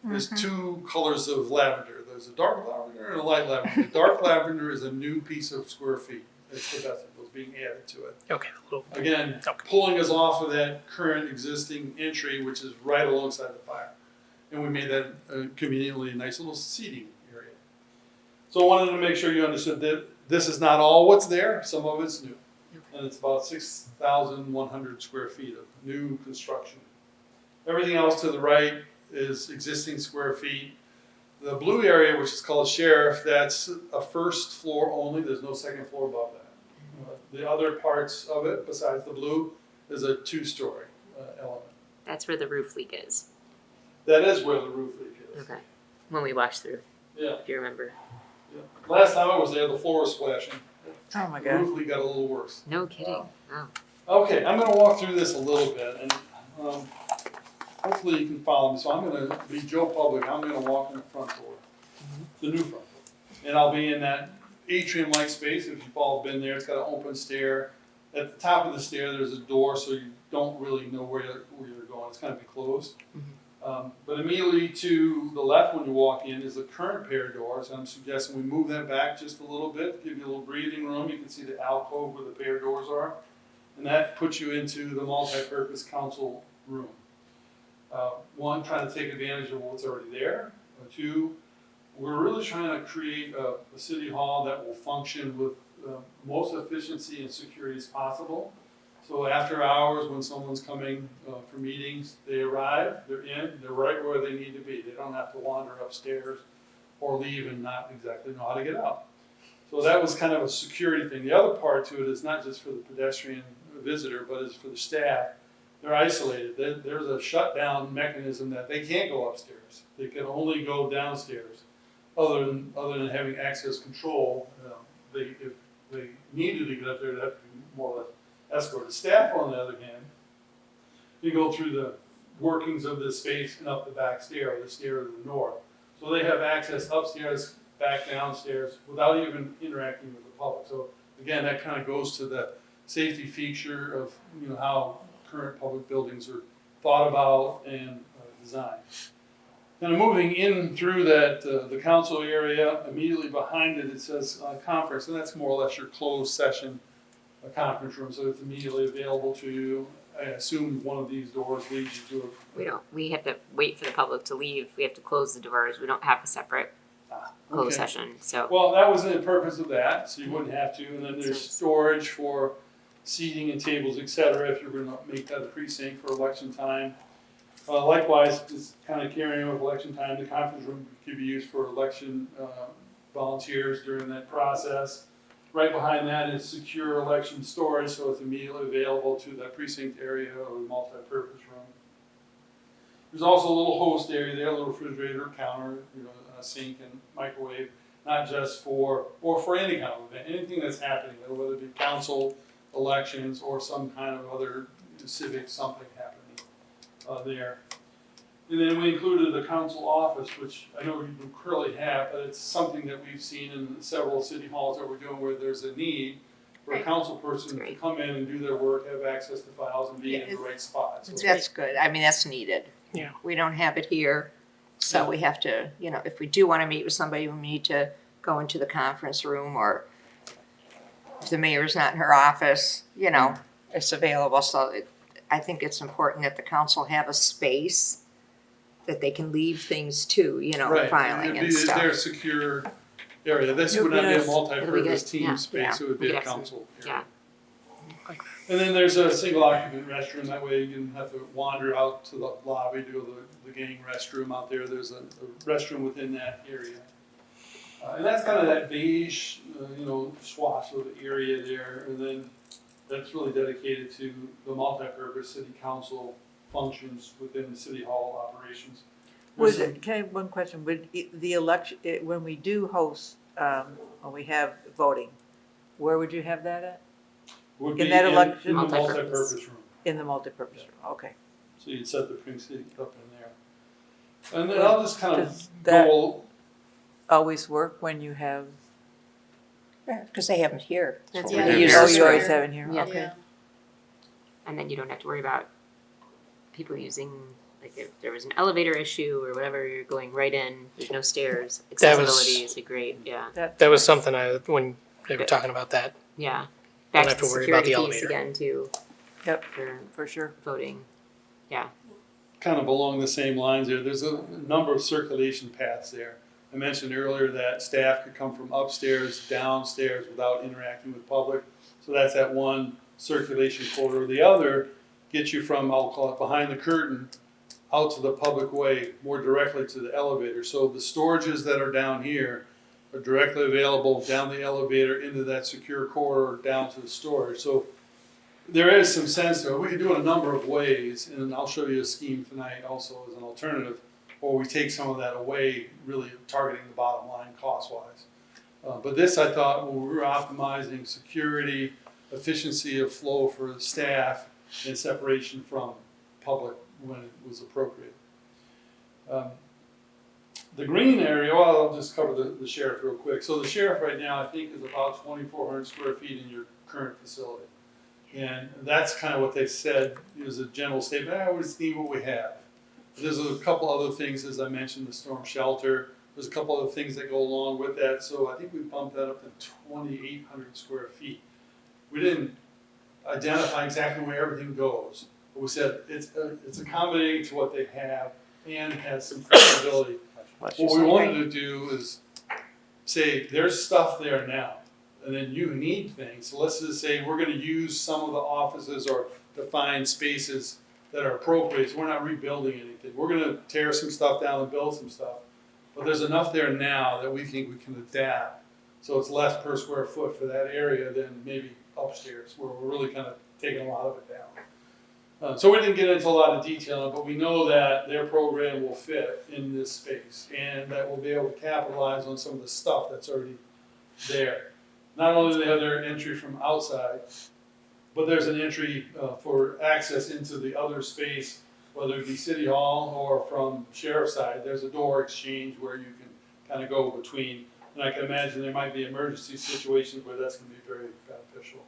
There's 2 colors of lavender. There's a dark lavender and a light lavender. The dark lavender is a new piece of square feet. It's the best. It's being added to it. Okay, a little, Again, Okay. pulling us off of that current existing entry, which is right alongside the fire. And we made that conveniently a nice little seating area. So I wanted to make sure you understood that this is not all what's there, some of it's new. And it's about 6,100 square feet of new construction. Everything else to the right is existing square feet. The blue area, which is called Sheriff, that's a first floor only, there's no second floor above that. The other parts of it, besides the blue, is a two-story element. That's where the roof leak is. That is where the roof leak is. Okay. When we walked through, Yeah, if you remember. yeah. Last time I was there, the floor was splashing. Oh my The God. roof leak got a little worse. No kidding. Wow. Okay, I'm gonna walk through this a little bit, and hopefully you can follow me. So I'm gonna be Joe Public, I'm gonna walk in the front door, the new front door. And I'll be in that atrium-like space, if you've all been there, it's got an open stair. At the top of the stair, there's a door, so you don't really know where you're going, it's gonna be closed. But immediately to the left when you walk in is the current pair of doors, and I'm suggesting we move that back just a little bit, give you a little breathing room. You can see the alcove where the pair doors are, and that puts you into the multi-purpose council room. One, trying to take advantage of what's already there. Two, we're really trying to create a city hall that will function with most efficiency and security as possible. So after hours, when someone's coming for meetings, they arrive, they're right where they need to be. They don't have to wander upstairs or leave and not exactly know how to get out. So that was kind of a security thing. The other part to it is not just for the pedestrian visitor, but it's for the staff. They're isolated. There's a shutdown mechanism that they can't go upstairs. They can only go downstairs. Other than having access control, if they needed to get up there, they'd have to be more or less escorted. Staff, on the other hand, you go through the workings of this space and up the back stair, or the stair to the north. So they have access upstairs, back downstairs, without even interacting with the public. So again, that kind of goes to the safety feature of how current public buildings are thought about and designed. Now moving in through that, the council area, immediately behind it, it says conference, and that's more or less your closed session conference room, so it's immediately available to you. I assume one of these doors leads you to We have to wait for the public to leave. We have to close the doors. We don't have a separate closed okay. session. So Well, that was the purpose of that, so you wouldn't have to, and then Makes there's sense. storage for seating and tables, et cetera, if you're gonna make that a precinct for election time. Likewise, just kind of carrying on with election time, the conference room could be used for election volunteers during that process. Right behind that is secure election storage, so it's immediately available to the precinct area or the multi-purpose room. There's also a little host area there, a little refrigerator, counter, a sink and microwave, not just for any kind of event, anything that's happening, whether it be council, elections, or some kind of other civic something happening there. And then we included the council office, which I know you currently have, but it's something that we've seen in several city halls that we're doing where there's a need for a Right. council person to Great. come in and do their work, have access to files, and be in the right spot. So That's good. I mean, that's needed. Yeah. We don't have it here, so we have to, if we do want to meet with somebody, we need to go into the conference room, or if the mayor's not in her office, it's available. So I think it's important that the council have a space that they can leave things to, Right, filing it'd and be stuff. their secure area. This It'll would not be be a nice. multi-purpose good. team Yeah. space, it would be We a could have some- council yeah. area. And then there's a single occupant restroom, that way you can have to wander out to the lobby, do the gang restroom out there. There's a restroom within that area. And that's kind of that beige, swash of the area there, and then that's really dedicated to the multi-purpose city council functions within the city hall operations. There's some- Can I have one question? Would the election, when we do host, when we have voting, where would you have that at? would in be that election- in the Multi-purpose. multi-purpose room. In the multipurpose room, okay. So you'd set the precinct up in there. And then I'll just kind of Does that go, always work when you have, Because they have them here. That's So what we we use do. oh, this you room. always have in here, Yeah. okay. and then you don't have to worry about people using, like if there was an elevator issue or whatever, you're going right in, there's no stairs. That was- Accessibility is a great, yeah. That was something when they were talking about that. Yeah. back Don't to have the to worry about security the piece elevator. again too. Yep. For sure. voting. Yeah. Kind of along the same lines there, there's a number of circulation paths there. I mentioned earlier that staff could come from upstairs, downstairs without interacting with public. So that's that one circulation corridor. The other gets you from, I'll call it behind the curtain, out to the public way, more directly to the elevator. So the storages that are down here are directly available down the elevator into that secure corridor down to the storage. So there is some sense to it. We can do it a number of ways, and I'll show you a scheme tonight also as an alternative, or we take some of that away, really targeting the bottom line cost-wise. But this, I thought, when we were optimizing security, efficiency of flow for the staff, and separation from public when it was appropriate. The green area, well, I'll just cover the sheriff real quick. So the sheriff right now, I think, is about 2,400 square feet in your current facility. And that's kind of what they said is a general statement. We just need what we have. There's a couple other things, as I mentioned, the storm shelter. There's a couple other things that go along with that. So I think we bumped that up to 2,800 square feet. We didn't identify exactly where everything goes, but we said it's accommodating to what they have and has some flexibility. What we wanted to do is say there's stuff there now. And then you need things. So let's just say we're going to use some of the offices or define spaces that are appropriate. So we're not rebuilding anything. We're going to tear some stuff down and build some stuff. But there's enough there now that we think we can adapt. So it's less per square foot for that area than maybe upstairs, where we're really kind of taking a lot of it down. So we didn't get into a lot of detail, but we know that their program will fit in this space and that we'll be able to capitalize on some of the stuff that's already there. Not only do they have their entry from outside, but there's an entry for access into the other space, whether it be City Hall or from Sheriff's side. There's a door exchange where you can kind of go between. And I can imagine there might be emergency situations where that's going to be very beneficial.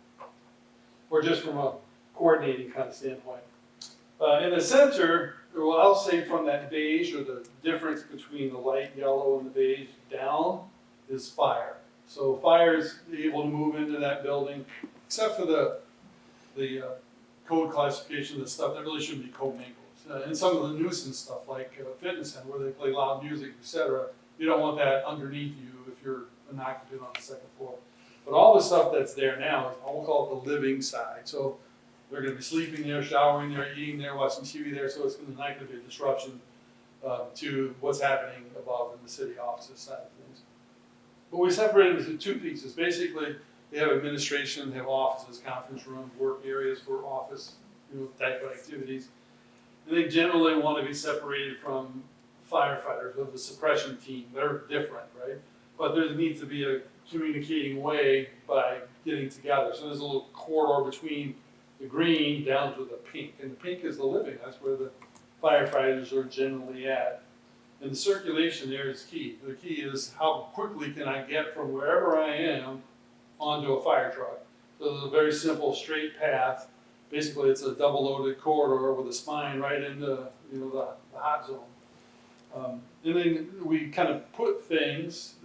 Or just from a coordinating kind of standpoint. In the center, well, I'll say from that beige, or the difference between the light yellow and the beige down, is fire. So fire is able to move into that building, except for the code classification, the stuff that really shouldn't be co-mingled. And some of the nuisance stuff, like fitness center, where they play loud music, etc. You don't want that underneath you if you're an occupant on the second floor. But all the stuff that's there now, I'll call it the living side. So they're going to be sleeping there, showering there, eating there, watching TV there. So it's not going to be a disruption to what's happening above in the city offices side of things. But we separate it into two pieces. Basically, they have administration, they have offices, conference rooms, work areas for office type of activities. And they generally want to be separated from firefighters or the suppression team. They're different, right? But there needs to be a communicating way by getting together. So there's a little corridor between the green down to the pink. And the pink is the living. That's where the firefighters are generally at. And the circulation there is key. The key is how quickly can I get from wherever I am onto a fire truck. So there's a very simple straight path. Basically, it's a double-loaded corridor with a spine right into the hot zone. And then we kind of put things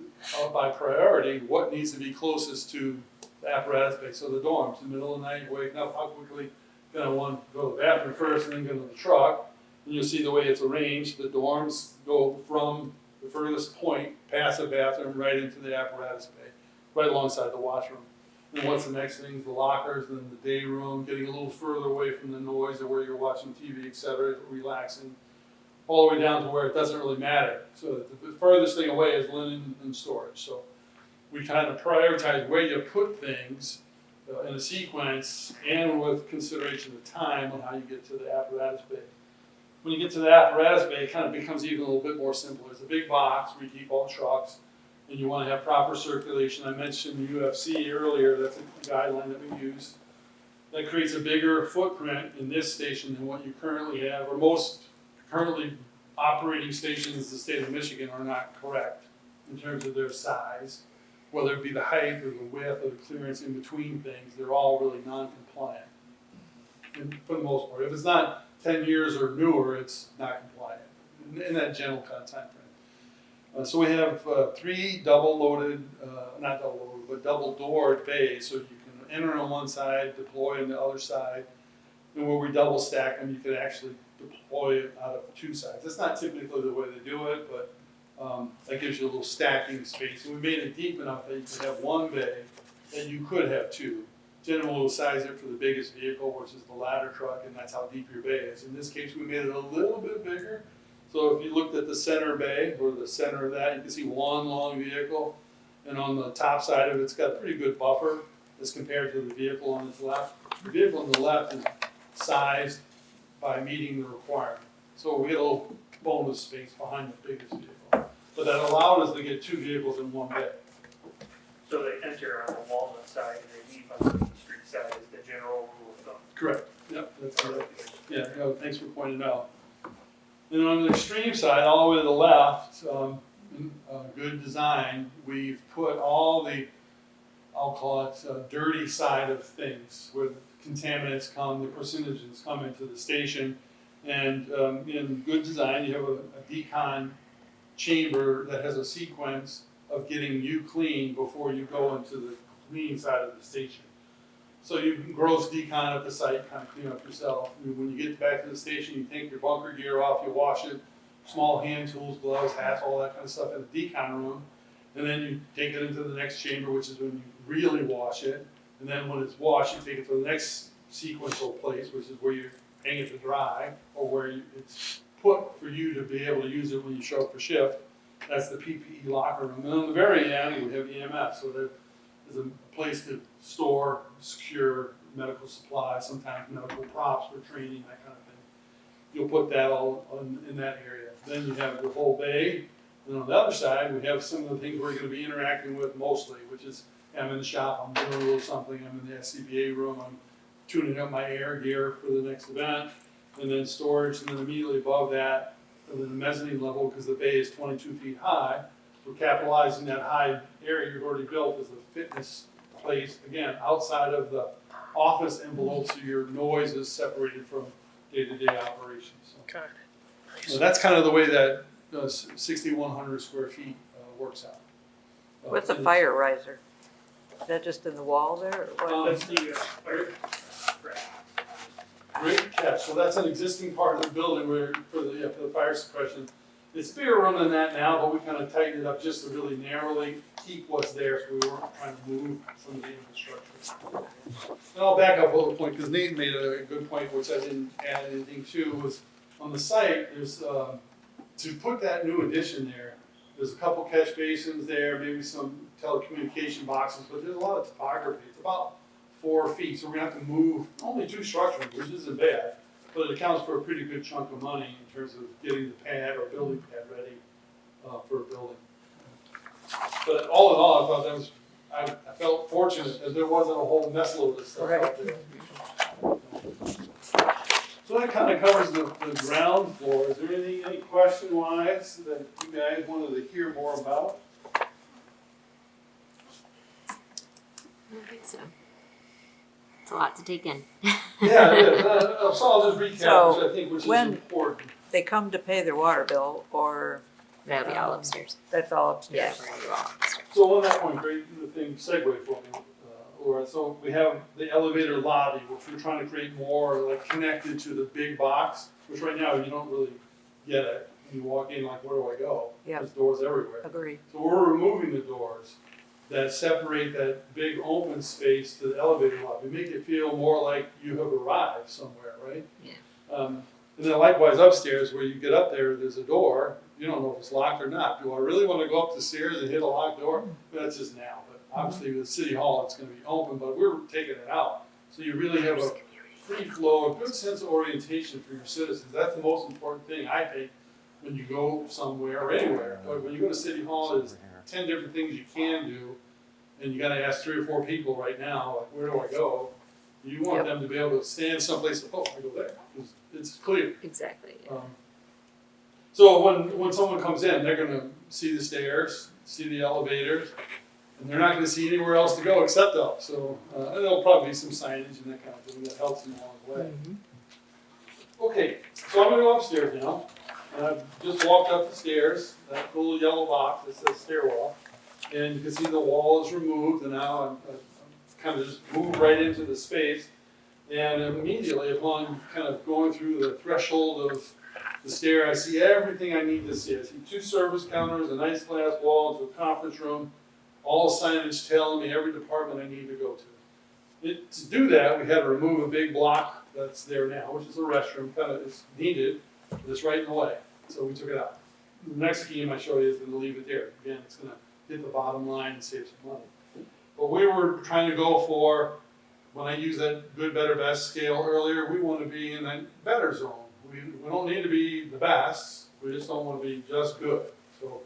by priority, what needs to be closest to the apparatus bay. So the dorms, in the middle of the night, you're waking up, how quickly going to want to go to the bathroom first and then go to the truck. And you'll see the way it's arranged. The dorms go from the furthest point, past the bathroom, right into the apparatus bay, right alongside the washroom. And what's the next thing? The lockers, then the day room, getting a little further away from the noise of where you're watching TV, etc., relaxing, all the way down to where it doesn't really matter. So the furthest thing away is linen and storage. So we kind of prioritize where you put things in a sequence and with consideration of time on how you get to the apparatus bay. When you get to the apparatus bay, it kind of becomes even a little bit more simple. It's a big box where you keep all the trucks, and you want to have proper circulation. I mentioned UFC earlier. That's a guideline that we use. That creates a bigger footprint in this station than what you currently have, or most currently operating stations in the state of Michigan are not correct in terms of their size, whether it be the height or the width or the clearance in between things. They're all really non-compliant, and for the most part. If it's not 10 years or newer, it's not compliant in that general kind of time frame. So we have 3 double-loaded, not double-loaded, but double-doored bays, so you can enter on one side, deploy on the other side. And where we double stack them, you could actually deploy it out of two sides. That's not typically the way they do it, but that gives you a little stacking space. And we made it deep enough that you could have one bay, and you could have two. Generally, we'll size it for the biggest vehicle, which is the ladder truck, and that's how deep your bay is. In this case, we made it a little bit bigger. So if you looked at the center bay, or the center of that, you can see one long vehicle. And on the top side of it, it's got a pretty good buffer as compared to the vehicle on its left. The vehicle on the left is sized by meeting the requirement. So we get a little bonus space behind the biggest vehicle. But that allowed us to get two vehicles in one bay. So they enter on the Walnut side and they leave on the street side is the general rule of thumb. Correct. Yep, that's correct. Yeah, no, thanks for pointing it out. And on the extreme side, all the way to the left, good design, we've put all the, I'll call it, dirty side of things, where the contaminants come, the carcinogens come into the station. And in good design, you have a decon chamber that has a sequence of getting you clean before you go into the clean side of the station. So you can gross decon at the site, kind of clean up yourself. And when you get back to the station, you take your bunker gear off, you wash it, small hand tools, gloves, hats, all that kind of stuff in the decon room. And then you take it into the next chamber, which is when you really wash it. And then when it's washed, you take it to the next sequential place, which is where you hang it to dry, or where it's put for you to be able to use it when you show up for shift. That's the PPE locker room. And on the very end, we have EMS. So there is a place to store, secure medical supplies, sometimes medical props for training, that kind of thing. You'll put that all in that area. Then you have the whole bay. And on the other side, we have some of the things we're going to be interacting with mostly, which is I'm in the shop, I'm doing a little something, I'm in the SCBA room, I'm tuning up my air gear for the next event, and then storage, and then immediately above that, and then the mezzanine level, because the bay is 22 feet high, we're capitalizing that high area you've already built as a fitness place, again, outside of the office envelope, so your noise is separated from day-to-day operations. So, Okay. so that's kind of the way that 6,100 square feet works out. What's a fire riser? Is that just in the wall there, or what? That's the fire. Great catch. So that's an existing part of the building where, for the fire suppression. It's a bigger room than that now, but we kind of tightened it up just to really narrowly keep what's there, so we weren't trying to move some of the infrastructure. And I'll back up a little point, because Nate made a good point, which I didn't add anything to, was on the site, there's, to put that new addition there, there's a couple catch basins there, maybe some telecommunication boxes, but there's a lot of topography. It's about 4 feet, so we're gonna have to move only 2 structures, which isn't bad, but it accounts for a pretty good chunk of money in terms of getting the pad or building pad ready for a building. But all in all, I thought that was, I felt fortunate that there wasn't a whole mess load of stuff out there. So that kind of covers the ground floor. Is there anything, any question-wise that you guys wanted to hear more about? I don't think so. It's a lot to take in. Yeah, it is. So I'll just recap, So, which I think is when- important. They come to pay their water bill, or That'll be all upstairs. that's all upstairs? We're gonna do all upstairs. So on that point, great thing, segue for me, Laura. So we have the elevator lobby, which we're trying to create more like connected to the big box, which right now you don't really get it. You walk in like, where do I go? Yeah. There's doors everywhere. Agree. So we're removing the doors that separate that big open space to the elevator lobby. Make it feel more like you have arrived somewhere, right? Yeah. And then likewise upstairs, where you get up there, there's a door. You don't know if it's locked or not. Do I really want to go up the stairs and hit a locked door? That's just now. But obviously with City Hall, it's going to be open, but we're taking it out. So you really have a free flow, a good sense of orientation for your citizens. That's the most important thing, I think, when you go somewhere or anywhere. But when you go to City Hall, there's 10 different things you can do, and you got to ask 3 or 4 people right now, like, where do I go? You want them to be able to stand someplace, oh, I go there. It's clear. Exactly. Yeah. So when someone comes in, they're gonna see the stairs, see the elevators, and they're not gonna see anywhere else to go except up. So and there'll probably be some signage and that kind of thing that helps them along the way. Okay, so I'm gonna go upstairs now. And I've just walked up the stairs, that little yellow box that says stairwell. And you can see the wall is removed, and now I'm kind of just move right into the space. And immediately upon kind of going through the threshold of the stair, I see everything I need to see. I see 2 service counters, a nice glass wall into a conference room, all signage telling me every department I need to go to. To do that, we had to remove a big block that's there now, which is a restroom, kind of is needed, but it's right in the way. So we took it out. The next scheme I show you is gonna leave it there. Again, it's gonna hit the bottom line and save some money. But we were trying to go for, when I used that good, better, best scale earlier, we want to be in a better zone. We don't need to be the best, we just don't want to be just good. So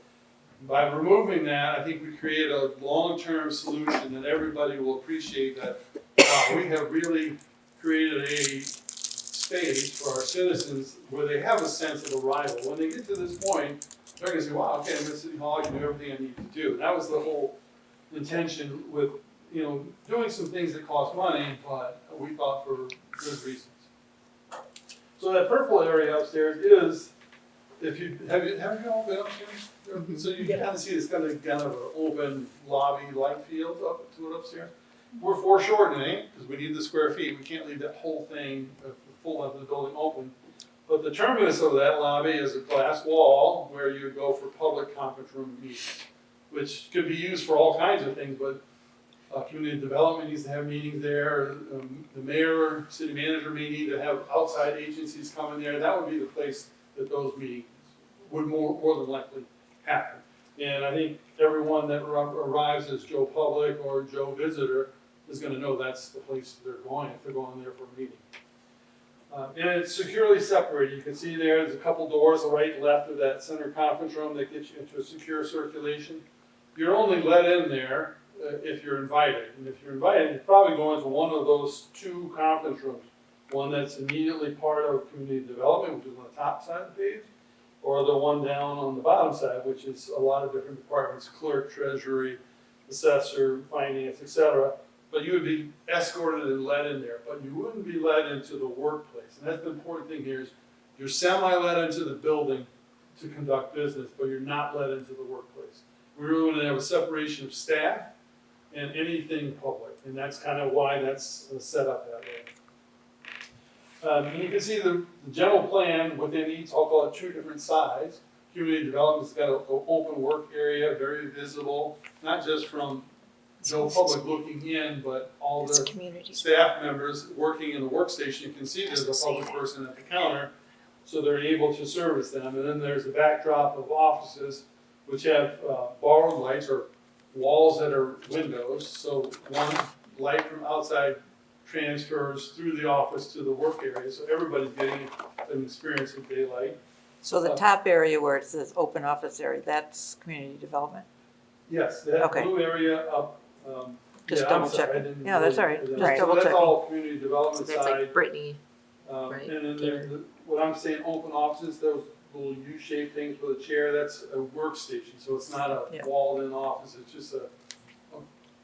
by removing that, I think we create a long-term solution that everybody will appreciate that, wow, we have really created a space for our citizens where they have a sense of arrival. When they get to this point, they're gonna say, wow, okay, I'm at City Hall, I can do everything I need to do. And that was the whole intention with, you know, doing some things that cost money, but we thought for good reasons. So that purple area upstairs is, if you, have you all been upstairs? So you can kind of see this kind of an open lobby light field up to it upstairs. We're foreshortening, because we need the square feet, we can't leave that whole thing, the full length of the building open. But the terminus of that lobby is a glass wall where you go for public conference room meetings, which could be used for all kinds of things, but community development needs to have meetings there. The mayor, city manager may need to have outside agencies come in there. That would be the place that those meetings would more than likely happen. And I think everyone that arrives as Joe Public or Joe Visitor is going to know that's the place they're going if they're going there for a meeting. And it's securely separated. You can see there's a couple doors, the right and left of that center conference room that gets you into a secure circulation. You're only let in there if you're invited. And if you're invited, you're probably going to one of those 2 conference rooms. One that's immediately part of community development, which is on the top side of the page, or the one down on the bottom side, which is a lot of different departments, clerk, treasury, assessor, finance, etc. But you would be escorted and led in there, but you wouldn't be led into the workplace. And that's the important thing here is you're semi-led into the building to conduct business, but you're not led into the workplace. We really want to have a separation of staff and anything public, and that's kind of why that's set up that way. And you can see the general plan within each, I'll call it 2 different sides. Community development's got an open work area, very visible, not just from Joe Public looking in, but all the staff members working in the workstation. You can see there's a public person at the counter, so they're able to service them. And then there's a backdrop of offices which have borrowed lights or walls that are windows. So one light from outside transfers through the office to the work area, so everybody's getting an experience of daylight. So the top area where it says open office area, that's community development? Yes, that Okay. blue area up. Just yeah, I'm double sorry, checking. I didn't Yeah, that's really- all right. So Just double that's checking. all community So development that's side. like Brittany, right, And then here. what I'm saying, open offices, those little U-shaped things with a chair, that's a workstation, so it's not a Yeah. walled-in office, it's just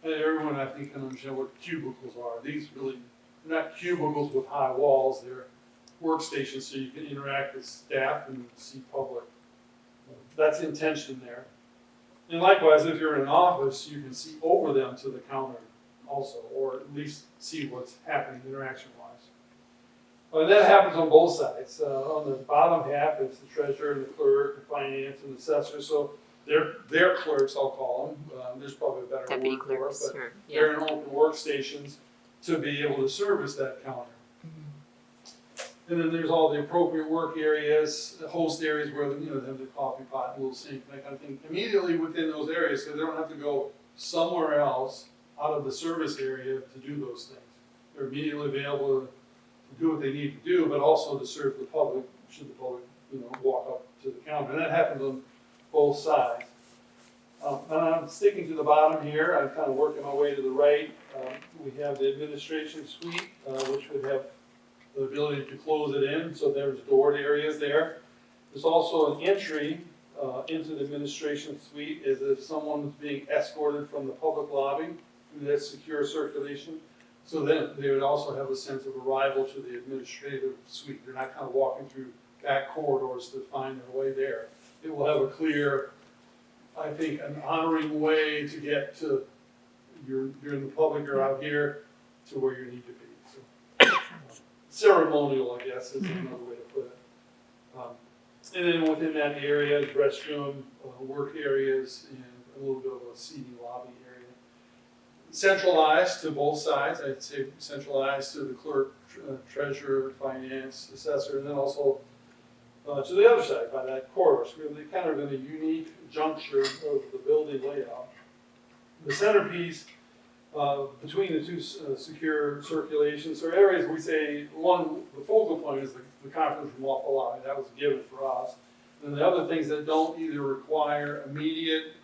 and everyone I think can understand what cubicles are. These really, they're not cubicles with high walls, they're workstations so you can interact with staff and see public. That's the intention there. And likewise, if you're in an office, you can see over them to the counter also, or at least see what's happening interaction-wise. And that happens on both sides. On the bottom half, it's the treasurer, the clerk, the finance, and the assessor. So they're clerks, I'll call them. There's probably a better deputy word for it, clerks, but or, yeah. they're in open workstations to be able to service that counter. And then there's all the appropriate work areas, the host areas where they have the coffee pot, and little sink, that kind of thing. Immediately within those areas, so they don't have to go somewhere else out of the service area to do those things. They're immediately available to do what they need to do, but also to serve the public, should the public, walk up to the counter. And that happens on both sides. And I'm sticking to the bottom here. I'm kind of working my way to the right. We have the administration suite, which would have the ability to close it in, so there's doored areas there. There's also an entry into the administration suite as if someone is being escorted from the public lobby through that secure circulation. So then they would also have a sense of arrival to the administrative suite. They're not kind of walking through back corridors to find their way there. It will have a clear, I think, an honoring way to get to you're in the public or out here to where you need to be. So ceremonial, I guess, is another way to put it. And then within that area, is restroom, work areas, and a little bit of a seating lobby area. Centralized to both sides, I'd say centralized to the clerk, treasurer, finance, assessor, and then also to the other side by that corridor. So we're kind of in a unique juncture of the building layout. The centerpiece between the two secure circulations, or areas we say, one, the focal point is the conference room off the lobby. That was a given for us. And the other things that don't either require immediate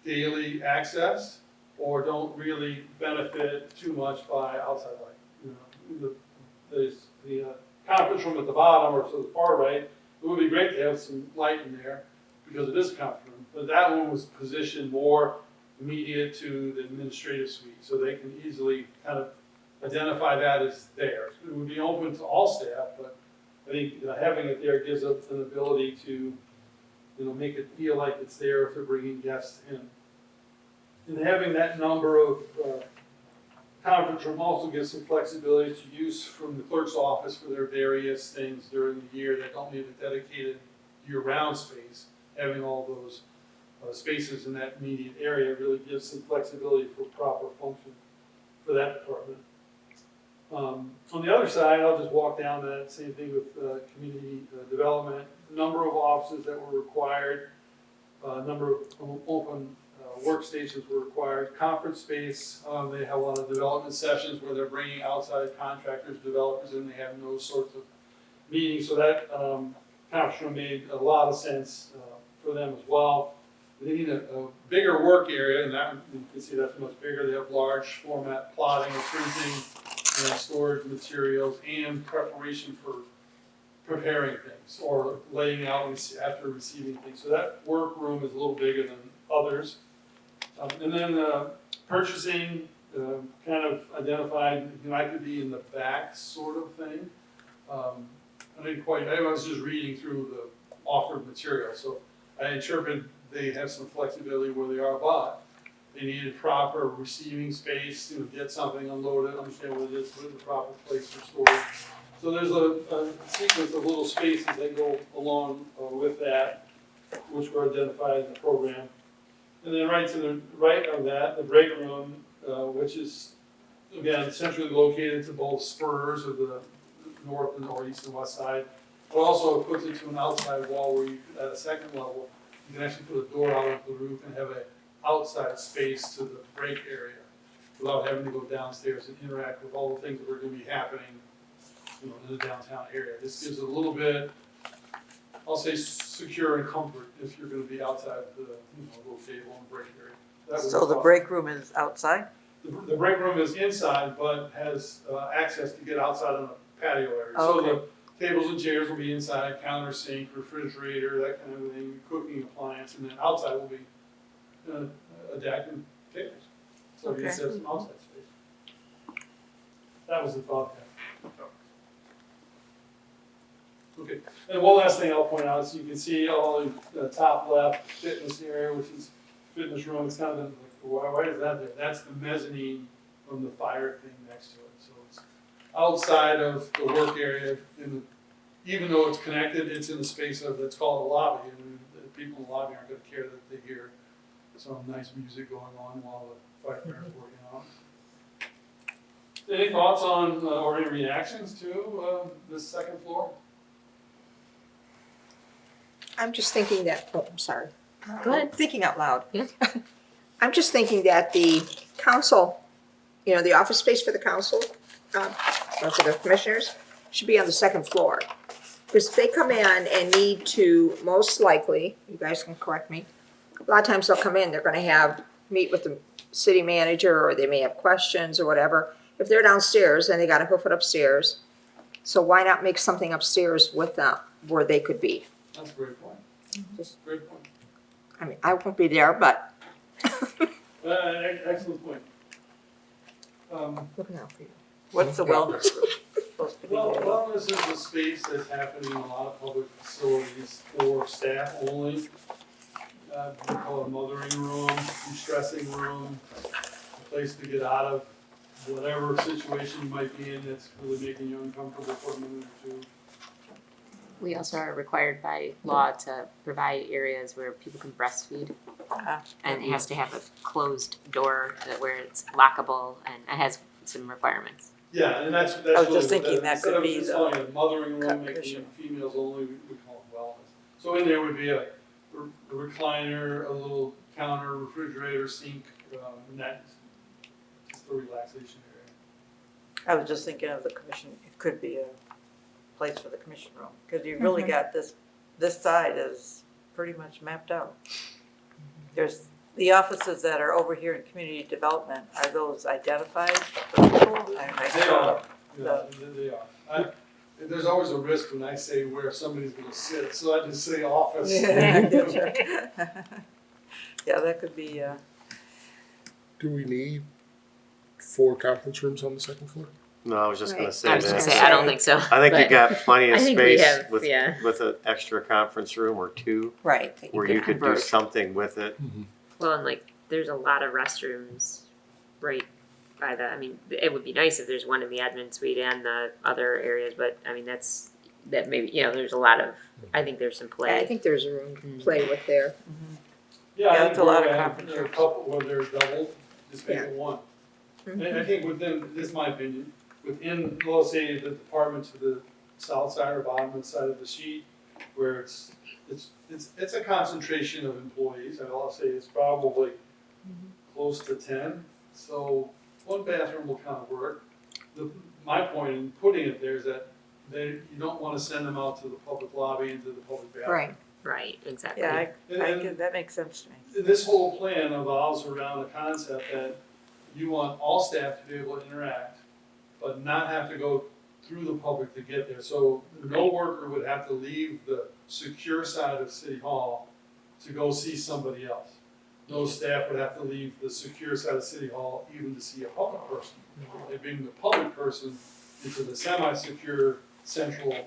daily access or don't really benefit too much by outside light. You know, the conference room at the bottom or to the far right, it would be great to have some light in there because it is a conference room. But that one was positioned more immediate to the administrative suite, so they can easily kind of identify that as theirs. It would be open to all staff, but I think having it there gives us an ability to, make it feel like it's there if they're bringing guests in. And having that number of conference room also gives some flexibility to use from the clerk's office for their various things during the year that don't need a dedicated year-round space. Having all those spaces in that immediate area really gives some flexibility for proper function for that department. On the other side, I'll just walk down that same thing with community development. Number of offices that were required, number of open workstations were required. Conference space, they have a lot of development sessions where they're bringing outside contractors, developers, and they have those sorts of meetings. So that conference room made a lot of sense for them as well. They need a bigger work area, and that you can see that's much bigger. They have large format plotting and printing and storage materials and preparation for preparing things or laying out after receiving things. So that work room is a little bigger than others. And then purchasing kind of identified, I could be in the back sort of thing. I was just reading through the offered material, so I interpreted they have some flexibility where they are, but they needed proper receiving space, get something unloaded, understand what it is, put it in the proper place for storage. So there's a sequence of little spaces that go along with that, which were identified in the program. And then right to the right of that, the break room, which is, again, centrally located to both spurs of the north and east and west side, but also puts it to an outside wall where you, at a second level, you can actually put a door out onto the roof and have an outside space to the break area without having to go downstairs and interact with all the things that are going to be happening, in the downtown area. This gives it a little bit, I'll say, secure and comfort if you're going to be outside the little table and break area. That was So the break room is outside? The break room is inside, but has access to get outside on a patio area. Okay. So the tables and chairs will be inside, counter sink, refrigerator, that kind of thing, cooking appliance, and then outside will be a deck and tables. So you just have some outside space. That was the thought there. Okay, and one last thing I'll point out is you can see all the top left fitness area, which is fitness room. It's kind of like, why is that there? That's the mezzanine from the fire thing next to it. So it's outside of the work area. Even though it's connected, it's in the space of that's called a lobby, and the people in the lobby aren't going to care that they hear some nice music going on while the firefighter's working on. Any thoughts on or any reactions to this second floor? I'm just thinking that, I'm sorry. Go ahead. Thinking out loud. Yeah. I'm just thinking that the council, the office space for the council, or for the commissioners, should be on the second floor. Because if they come in and need to, most likely, you guys can correct me, a lot of times they'll come in, they're gonna meet with the city manager, or they may have questions or whatever. If they're downstairs, then they gotta hoof it upstairs. So why not make something upstairs with them, where they could be? That's a great point. Great point. I mean, I won't be there, but Excellent point. looking out for you. What's the wellness room supposed to be? Well, wellness is a space that's happening in a lot of public facilities for staff only. We call it a mothering room, de-stressing room, place to get out of whatever situation you might be in that's really making you uncomfortable for a minute or two. We also are required by law to provide areas where people can breastfeed. And it has to have a closed door where it's lockable and it has some requirements. Yeah, and that's I was really just thinking what that instead could of be just the calling it a mothering room, making cushion. it females only, we call it wellness. So in there would be a recliner, a little counter, refrigerator, sink, and that's just a relaxation area. I was just thinking of the commission, it could be a place for the commission room, because you've really got this side is pretty much mapped out. There's, the offices that are over here in community development, are those identified for people? They are, yeah, they are. There's always a risk when I say where somebody's gonna sit, so I just say office. Yeah, yeah, that could be, Do we need 4 conference rooms on the second floor? No, I was just gonna Right. say I was gonna that. say, I don't think so. I think you but- got plenty of I think we space have, with, yeah. with an extra conference room or 2 Right. where you could do convert. something with it. Well, and like, there's a lot of restrooms right by the, I mean, it would be nice if there's one in the admin suite and the other areas, but I mean, that maybe, there's a lot of, I think there's some I play. think there's a room to play with there. Yeah, I Yeah, think that's a lot where of we have conference a rooms. couple where they're doubled, just make Yeah. it one. And I think within, this is my opinion, within, let's say, the department to the south side or bottom side of the sheet, where it's a concentration of employees, and I'll say it's probably close to 10, so one bathroom will kind of work. My point in putting it there is that you don't want to send them out to the public lobby and to the public bathroom. Right. Right, exactly. yeah, And that makes sense to me. this whole plan evolves around the concept that you want all staff to be able to interact, but not have to go through the public to get there. So no worker would have to leave the secure side of City Hall to go see somebody else. No staff would have to leave the secure side of City Hall even to see a public person. They bring the public person into the semi-secure central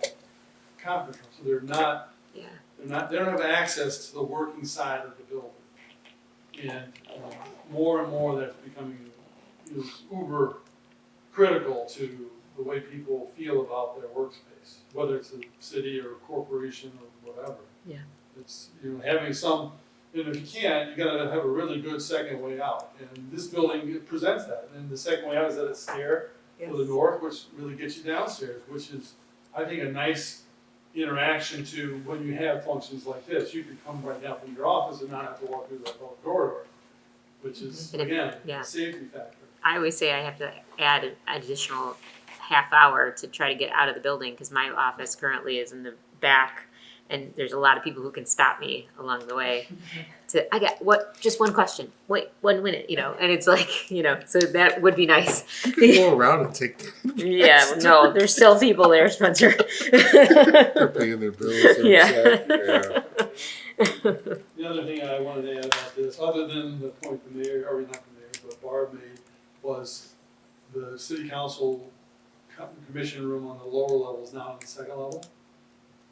conference room. So Yeah. they don't have access to the working side of the building. And more and more that's becoming uber critical to the way people feel about their workspace, whether it's a city or a corporation or whatever. Yeah. It's, having some, if you can't, you gotta have a really good second way out. And this building, it presents that. And the second way out is that it's stair to the north, which really gets you downstairs, which is, I think, a nice interaction to when you have functions like this. You could come right down from your office and not have to walk through that whole corridor, which is, And if- again, yeah. a safety factor. I always say I have to add an additional half hour to try to get out of the building because my office currently is in the back and there's a lot of people who can stop me along the way. I got just one question. Wait, 1 minute, and it's like, so that would be nice. You could go around and take. Yeah, no, there's still people there, Spencer. They're paying their bills. They're Yeah. upset. Yeah. The other thing I wanted to add about this, other than the point the mayor, or not the mayor, but Barb made, was the city council commission room on the lower level is now on the second level,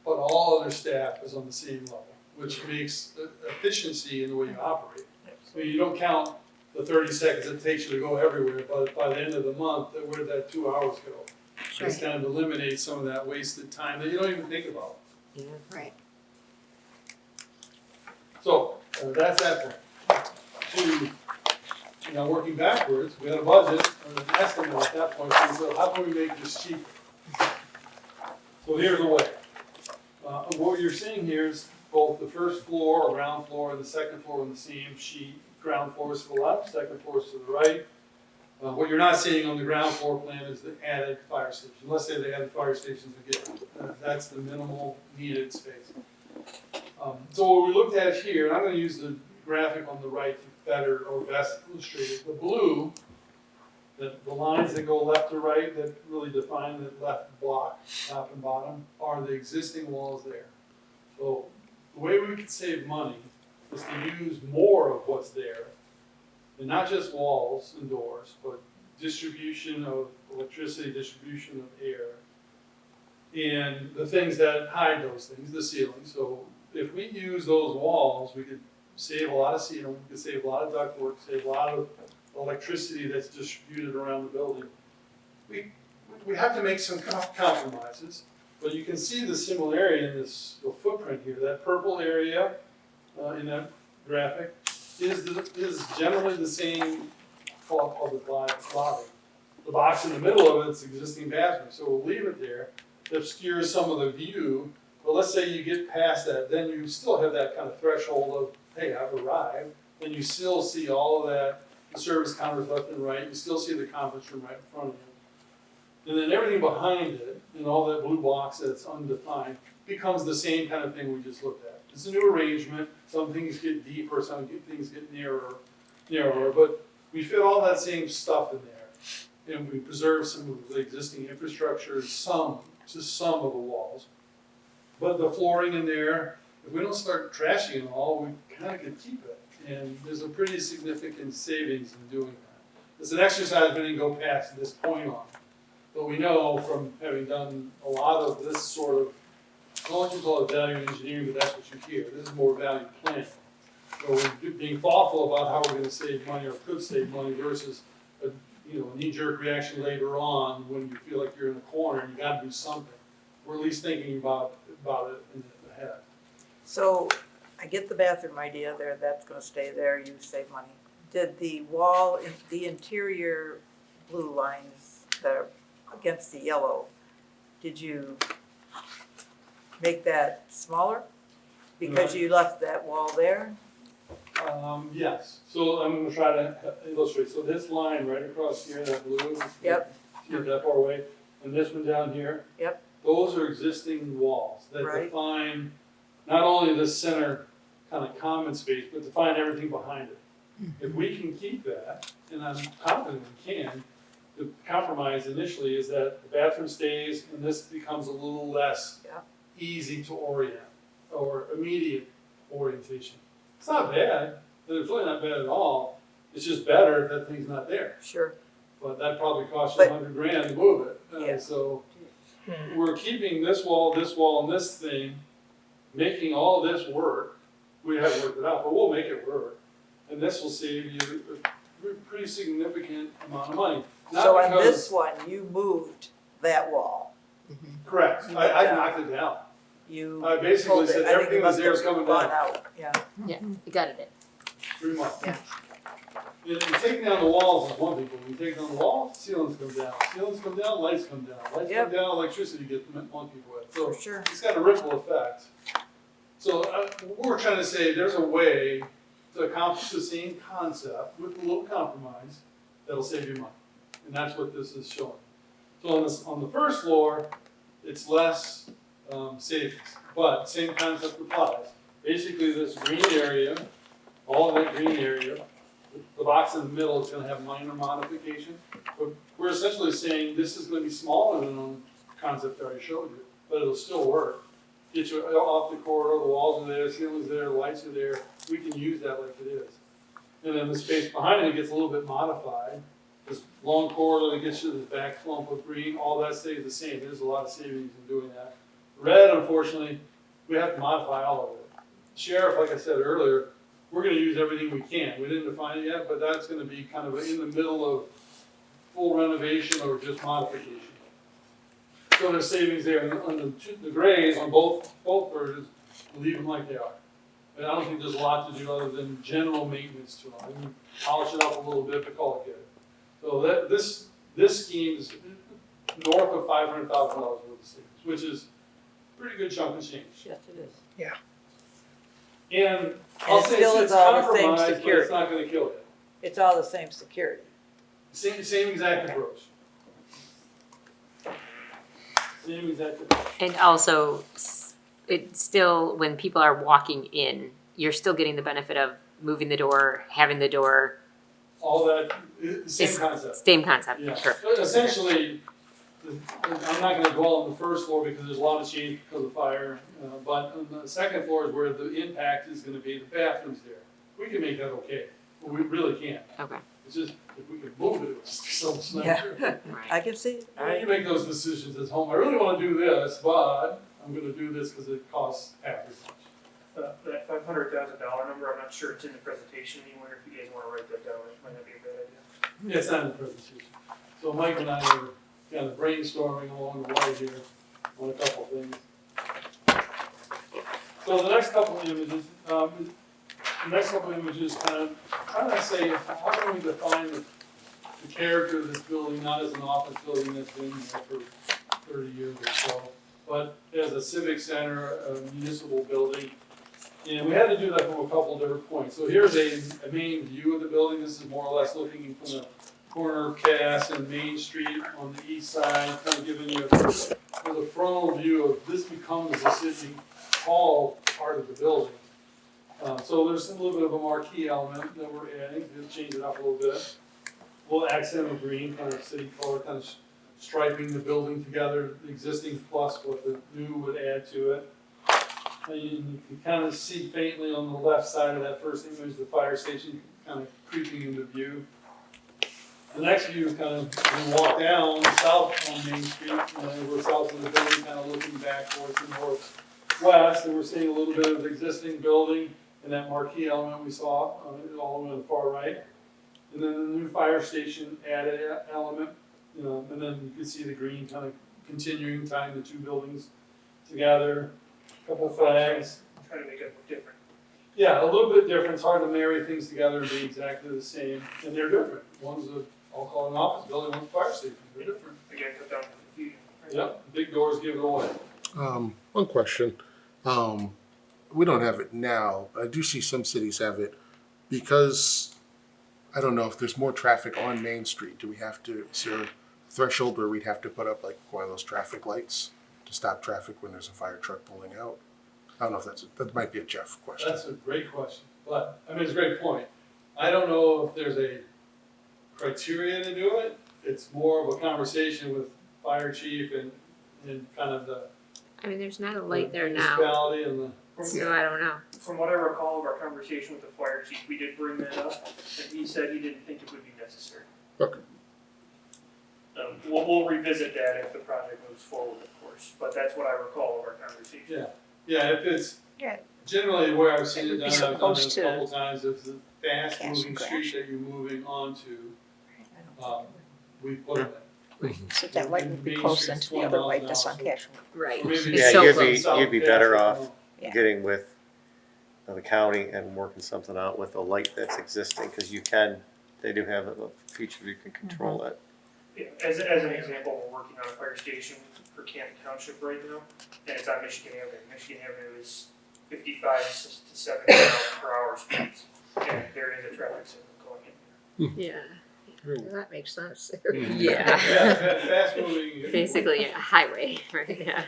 but all other staff is on the same level, which makes efficiency in the way you operate. So you don't count the 30 seconds it takes you to go everywhere, but by the end of the month, where did that 2 hours go? It's kind of eliminates some of that wasted time that you don't even think about. Right. So, that's that point. Working backwards, we had a budget, or an estimate at that point, so we said, how can we make this cheaper? So here's the way. What you're seeing here is both the first floor, or ground floor, and the second floor on the same sheet. Ground floor is to the left, second floor is to the right. What you're not seeing on the ground floor plan is the added fire station. Let's say they added fire stations again. That's the minimal needed space. So what we looked at here, and I'm going to use the graphic on the right to better or best illustrate it. The blue, the lines that go left to right that really define the left block, top and bottom, are the existing walls there. So the way we could save money is to use more of what's there, and not just walls and doors, but distribution of electricity, distribution of air, and the things that hide those things, the ceiling. So if we use those walls, we could save a lot of ceiling, we could save a lot of ductwork, save a lot of electricity that's distributed around the building. We have to make some compromises, but you can see the similarity in this footprint here. That purple area in that graphic is generally the same public lobby. The box in the middle of it's existing bathroom, so we'll leave it there. It obscures some of the view, but let's say you get past that, then you still have that kind of threshold of, hey, I've arrived, and you still see all of that, the service counters left and right, you still see the conference room right in front of you. And then everything behind it, and all that blue box that's undefined, becomes the same kind of thing we just looked at. It's a new arrangement, some things get deeper, some things get narrower, but we fit all that same stuff in there. And we preserve some of the existing infrastructure, just some of the walls. But the flooring in there, if we don't start trashing it all, we kind of could keep it. And there's a pretty significant savings in doing that. It's an exercise we didn't go past this point on. But we know from having done a lot of this sort of, I don't want you to call it value engineering, but that's what you hear. This is more value planning. So we're being thoughtful about how we're going to save money or could save money versus a knee-jerk reaction later on when you feel like you're in a corner and you got to do something. We're at least thinking about it in the head. So I get the bathroom idea there, that's gonna stay there, you save money. Did the wall, the interior blue lines that are against the yellow, did you make that smaller? Because you left that wall there? Yes, so I'm gonna try to illustrate. So this line right across here, that blue, Yep. not that far away, and this one down here. Yep. Those are existing walls that Right. define not only the center kind of common space, but define everything behind it. If we can keep that, and I'm confident we can, the compromise initially is that the bathroom stays and this becomes a little less Yeah. easy to orient or immediate orientation. It's not bad, it's really not bad at all. It's just better if that thing's not there. Sure. But that probably costs you But- $100,000 to move it. Yeah. So we're keeping this wall, and this thing, making all this work. We haven't worked it out, but we'll make it work. And this will save you a pretty significant amount of money. Not So on because- this one, you moved that wall. Correct, I knocked it down. You I basically pulled it. said I think it everything must was there is have coming gone down. out. Yeah. Yeah, you got it. Pretty much. Yeah. And taking down the walls is one thing, but when you take down the walls, ceilings come down. Ceilings come down, lights come down. Lights come Yep. down, electricity gets monkey with. So For sure. it's got a ripple effect. So what we're trying to say, there's a way to accomplish the same concept with a little compromise that'll save you money. And that's what this is showing. So on the first floor, it's less savings, but same concept applies. Basically this green area, all of that green area, the box in the middle is gonna have minor modification. But we're essentially saying this is gonna be smaller than the concept I already showed you, but it'll still work. Get you off the corridor, the walls are there, ceilings there, the lights are there, we can use that like it is. And then the space behind it gets a little bit modified. This long corridor that gets you to this back clump of green, all that stays the same, there's a lot of savings in doing that. Red, unfortunately, we have to modify all of it. Sheriff, like I said earlier, we're gonna use everything we can, we didn't define it yet, but that's gonna be kind of in the middle of full renovation or just modification. So there's savings there, and on the grays, on both versions, leave them like they are. And I don't think there's a lot to do other than general maintenance to them. We can polish it up a little bit, but call it good. So this scheme is north of $500,000 worth of savings, which is a pretty good chunk of change. Yes, it is. And I'll And it say still it's is all the same compromised, but security. it's not gonna kill you. It's all the same security. Same exact approach. Same exact approach. And also, it's still, when people are walking in, you're still getting the benefit of moving the door, having the door. All that, same It's concept. Same concept, Yeah, perfect. but essentially, I'm not gonna dwell on the first floor because there's a lot of change because of fire, but on the second floor is where the impact is gonna be, the bathroom's there. We can make that okay, but we really can't. Okay, It's just, if we could move it, it would just be so much Yeah. nicer. right. I can see it. I mean, you make those decisions at home, I really wanna do this, but I'm gonna do this because it costs half as much. That $500,000 number, I'm not sure it's in the presentation anywhere. If you guys want to write that down, it might not be a bad idea. It's not in the presentation. So Mike and I were kind of brainstorming along the way here on a couple of things. So the next couple of images, kind of trying to say, how can we define the character of this building, not as an office building that's been there for 30 years or so, but as a civic center, a municipal building. And we had to do that from a couple of different points. So here's a main view of the building. This is more or less looking from the corner of Cass and Main Street on the east side, kind of giving you a frontal view of this becomes the city hall part of the building. So there's a little bit of a marquee element that we're adding to change it up a little bit. We'll accent of green, kind of city color, kind of striping the building together, the existing plus what the new would add to it. And you can kind of see faintly on the left side of that first image, the fire station kind of creeping into view. The next view kind of, we walk down south on Main Street, and we're south of the building, kind of looking back towards the northwest, and we're seeing a little bit of existing building and that marquee element we saw all the way on the far right. And then the new fire station added element, and then you can see the green kind of continuing, tying the two buildings together. Couple flags. Trying to make it look different. Yeah, a little bit different. It's hard to marry things together and be exactly the same, and they're different. One's I'll call it an office building, one's a fire station. They're different. Again, cut down the confusion. Yep, big doors give it away. One question. We don't have it now, but I do see some cities have it because I don't know if there's more traffic on Main Street. Do we have to, is there a threshold where we'd have to put up like one of those traffic lights to stop traffic when there's a fire truck pulling out? I don't know if that might be a Jeff question. That's a great question, but I mean, it's a great point. I don't know if there's a criteria to do it. It's more of a conversation with fire chief and kind of the I mean, there's not a light there now, municipality and the. so I don't know. From what I recall of our conversation with the fire chief, we did bring that up, and he said he didn't think it would be necessary. Okay. We'll revisit that if the project moves forward, of course, but that's what I recall of our conversation. Yeah, if it's, Yeah. generally where I've seen It it would be done, I've done supposed it to a couple times, if the fast Cash moving and street crash. that you're moving onto, we put it in. So that light would be close into the other light that's on Cash. Right. Or maybe It's Yeah, so you'd close. be, you'd be better off Yeah. getting with the county and working something out with a light that's existing, because they do have a feature you can control that. Yeah, as an example, we're working on a fire station for Canton Township right now, and it's on Michigan Avenue. Michigan Avenue is 55 to 70 miles per hour speeds, and there is a traffic signal going in there. Yeah. That makes sense. Yeah. Yeah, fast moving. Basically a highway, right? Yeah.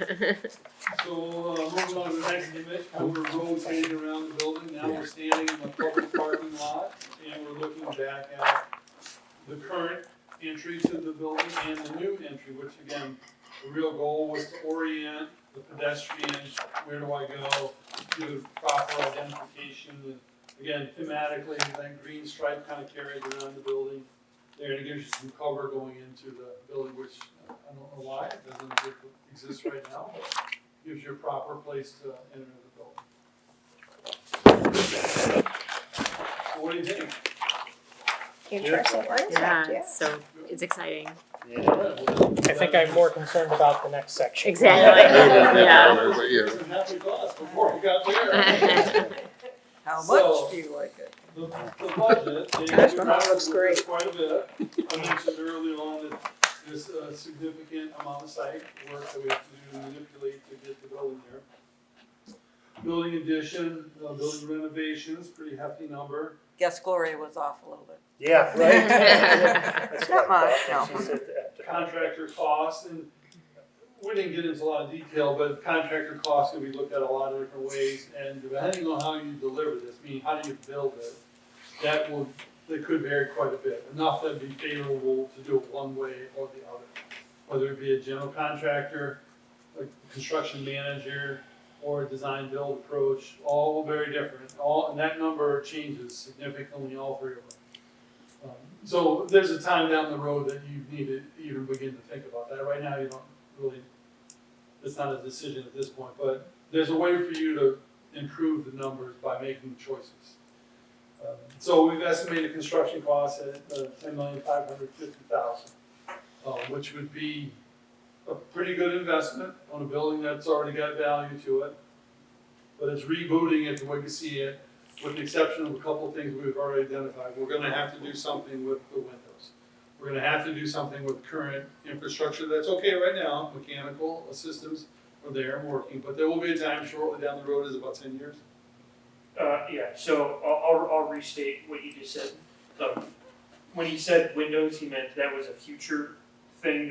So, moving on to the next image, we're rotating around the building, now we're standing in the public parking lot, and we're looking back at the current entry to the building and the new entry, which again, the real goal was to orient the pedestrians, where do I go, do proper identification, and again, thematically, that green stripe kind of carries around the building. There, and it gives you some cover going into the building, which I don't know why, it doesn't exist right now, but gives you a proper place to enter the building. So what do you think? Interesting Yeah. So it's exciting. I think I'm more concerned about the next section. Exactly. Yeah. But yeah. Some happy thoughts before we got there. How So- much do you like it? The budget, they Gosh, my mom looks great. quite a bit. I mentioned early on that there's a significant amount of site work that we have to do to manipulate to get the building there. Building addition, building renovations, pretty hefty number. Guess Gloria was off a little bit. Yeah, right. Not much, no. She said that. Contractor costs, and we didn't get into a lot of detail, but contractor costs can be looked at a lot of different ways, and depending on how you deliver this, meaning how do you build it, that could vary quite a bit, enough that'd be favorable to do it one way or the other. Whether it be a general contractor, a construction manager, or a design build approach, all very different, and that number changes significantly, all three of them. So there's a time down the road that you need to even begin to think about that. Right now, you don't really, it's not a decision at this point, but there's a way for you to improve the numbers by making choices. So we've estimated construction costs at $10,550,000, which would be a pretty good investment on a building that's already got value to it. But it's rebooting it the way we see it, with the exception of a couple of things we've already identified. We're gonna have to do something with the windows. We're gonna have to do something with current infrastructure that's okay right now, mechanical systems are there and working, but there will be a time shortly down the road, is about 10 years. Yeah, so I'll restate what you just said. When he said windows, he meant that was a future thing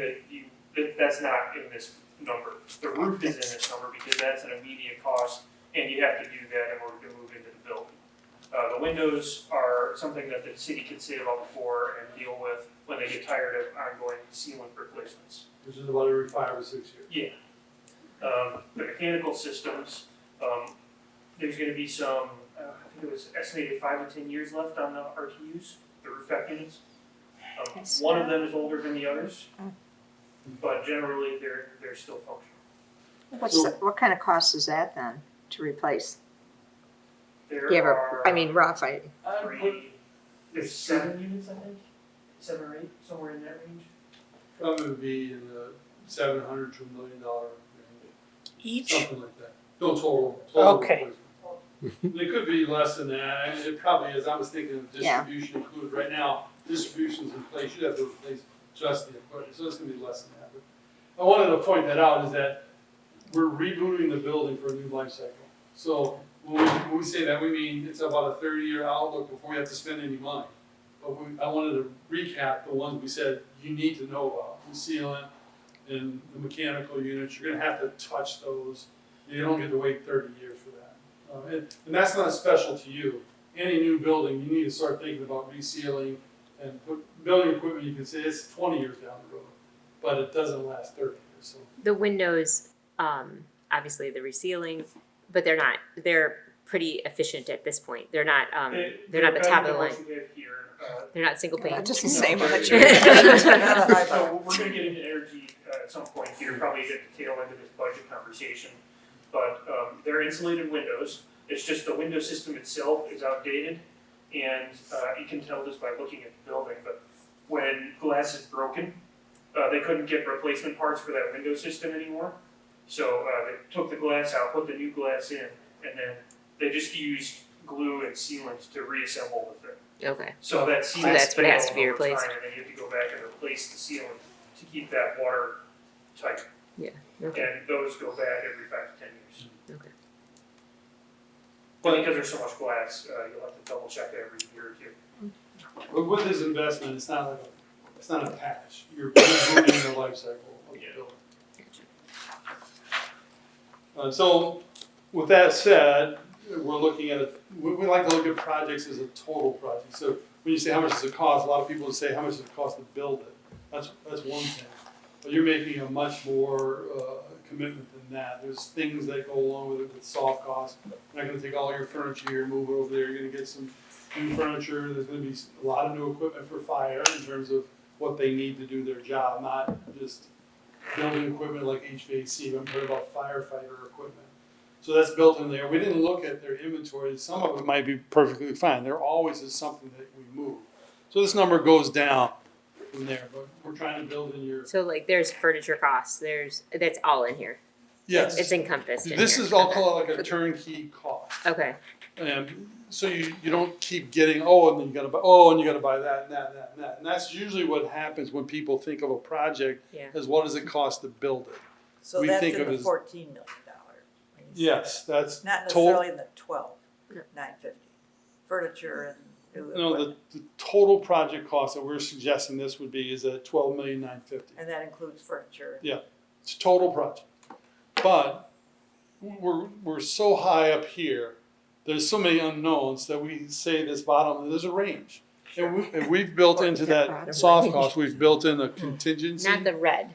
that's not in this number. The roof is in this number because that's an immediate cost, and you have to do that in order to move into the building. The windows are something that the city can save up for and deal with when they get tired of ongoing sealant replacements. Which is about every 5 or 6 years. Yeah. The mechanical systems, there's gonna be some, I think it was estimated 5 to 10 years left on the RTUs, the roof vent units. One of them is older than the others, but generally they're still functional. What kind of cost is that then to replace? There Do you have are rough, there's 7 units, I think, 7 or 8, somewhere in that range. Probably would be in the $700 to $1 million range, Each? something like that. No, total Okay. replacement. It could be less than that, I mean, it probably is, I was thinking of Yeah. distribution included, right now, distribution's in place, you'd have to replace just the equipment, so it's gonna be less than that. But I wanted to point that out, is that we're rebooting the building for a new life cycle. So when we say that, we mean it's about a 30-year outlook before we have to spend any money. But I wanted to recap the ones we said you need to know about, the sealant and the mechanical units, you're gonna have to touch those. You don't get to wait 30 years for that. And that's not special to you. Any new building, you need to start thinking about resealing and building equipment, you can say it's 20 years down the road, but it doesn't last 30 years, so. The windows, obviously the resealing, but they're pretty efficient at this point. They're not the top of the line. They're not single pane. just the same one that So you're. we're gonna get into energy at some point here, probably at the tail end of this budget conversation. But they're insulated windows. It's just the window system itself is outdated, and you can tell just by looking at the building. But when glass is broken, they couldn't get replacement parts for that window system anymore. So they took the glass out, put the new glass in, and then they just used glue and sealant to reassemble the thing. Okay. So that sealant that's what has to be failed over replaced. time, and then you have to go back and replace the sealant to keep that water tight. Okay. And those go bad every 5 to 10 years. Okay. But because there's so much glass, you'll have to double check it every year or two. But with this investment, it's not a patch. You're rebooting the life cycle of the building. So with that said, we're looking at we like to look at projects as a total project. So when you say how much does it cost, a lot of people would say how much does it cost to build it. That's one thing. But you're making a much more commitment than that. There's things that go along with it with soft costs. You're not going to take all your furniture here and move it over there. You're going to get some new furniture. There's going to be a lot of new equipment for fire in terms of what they need to do their job, not just building equipment like HVAC, but I'm talking about firefighter equipment. So that's built in there. We didn't look at their inventory. Some of it might be perfectly fine. There always is something that we move. So this number goes down from there, but we're trying to build in your. So like there's furniture costs, that's all in here. Yes. It's encompassed in This here. is, I'll call it like a turnkey cost. Okay. And so you don't keep getting, and then you gotta buy, and you gotta buy that and that and that and that. And that's usually what happens when people think of a project, Yeah. is what does it cost to build it? So We that's think in of the as- $14 million. when you Yes, say- that's Not total. necessarily in the 12, No. 950. Furniture and new No, equipment. the total project cost that we're suggesting this would be is at $12,950,000. And that includes furniture. It's total project. But we're so high up here, there's so many unknowns that we say this bottom, there's a range. And we've built into that soft cost, we've built in a contingency. Not the red.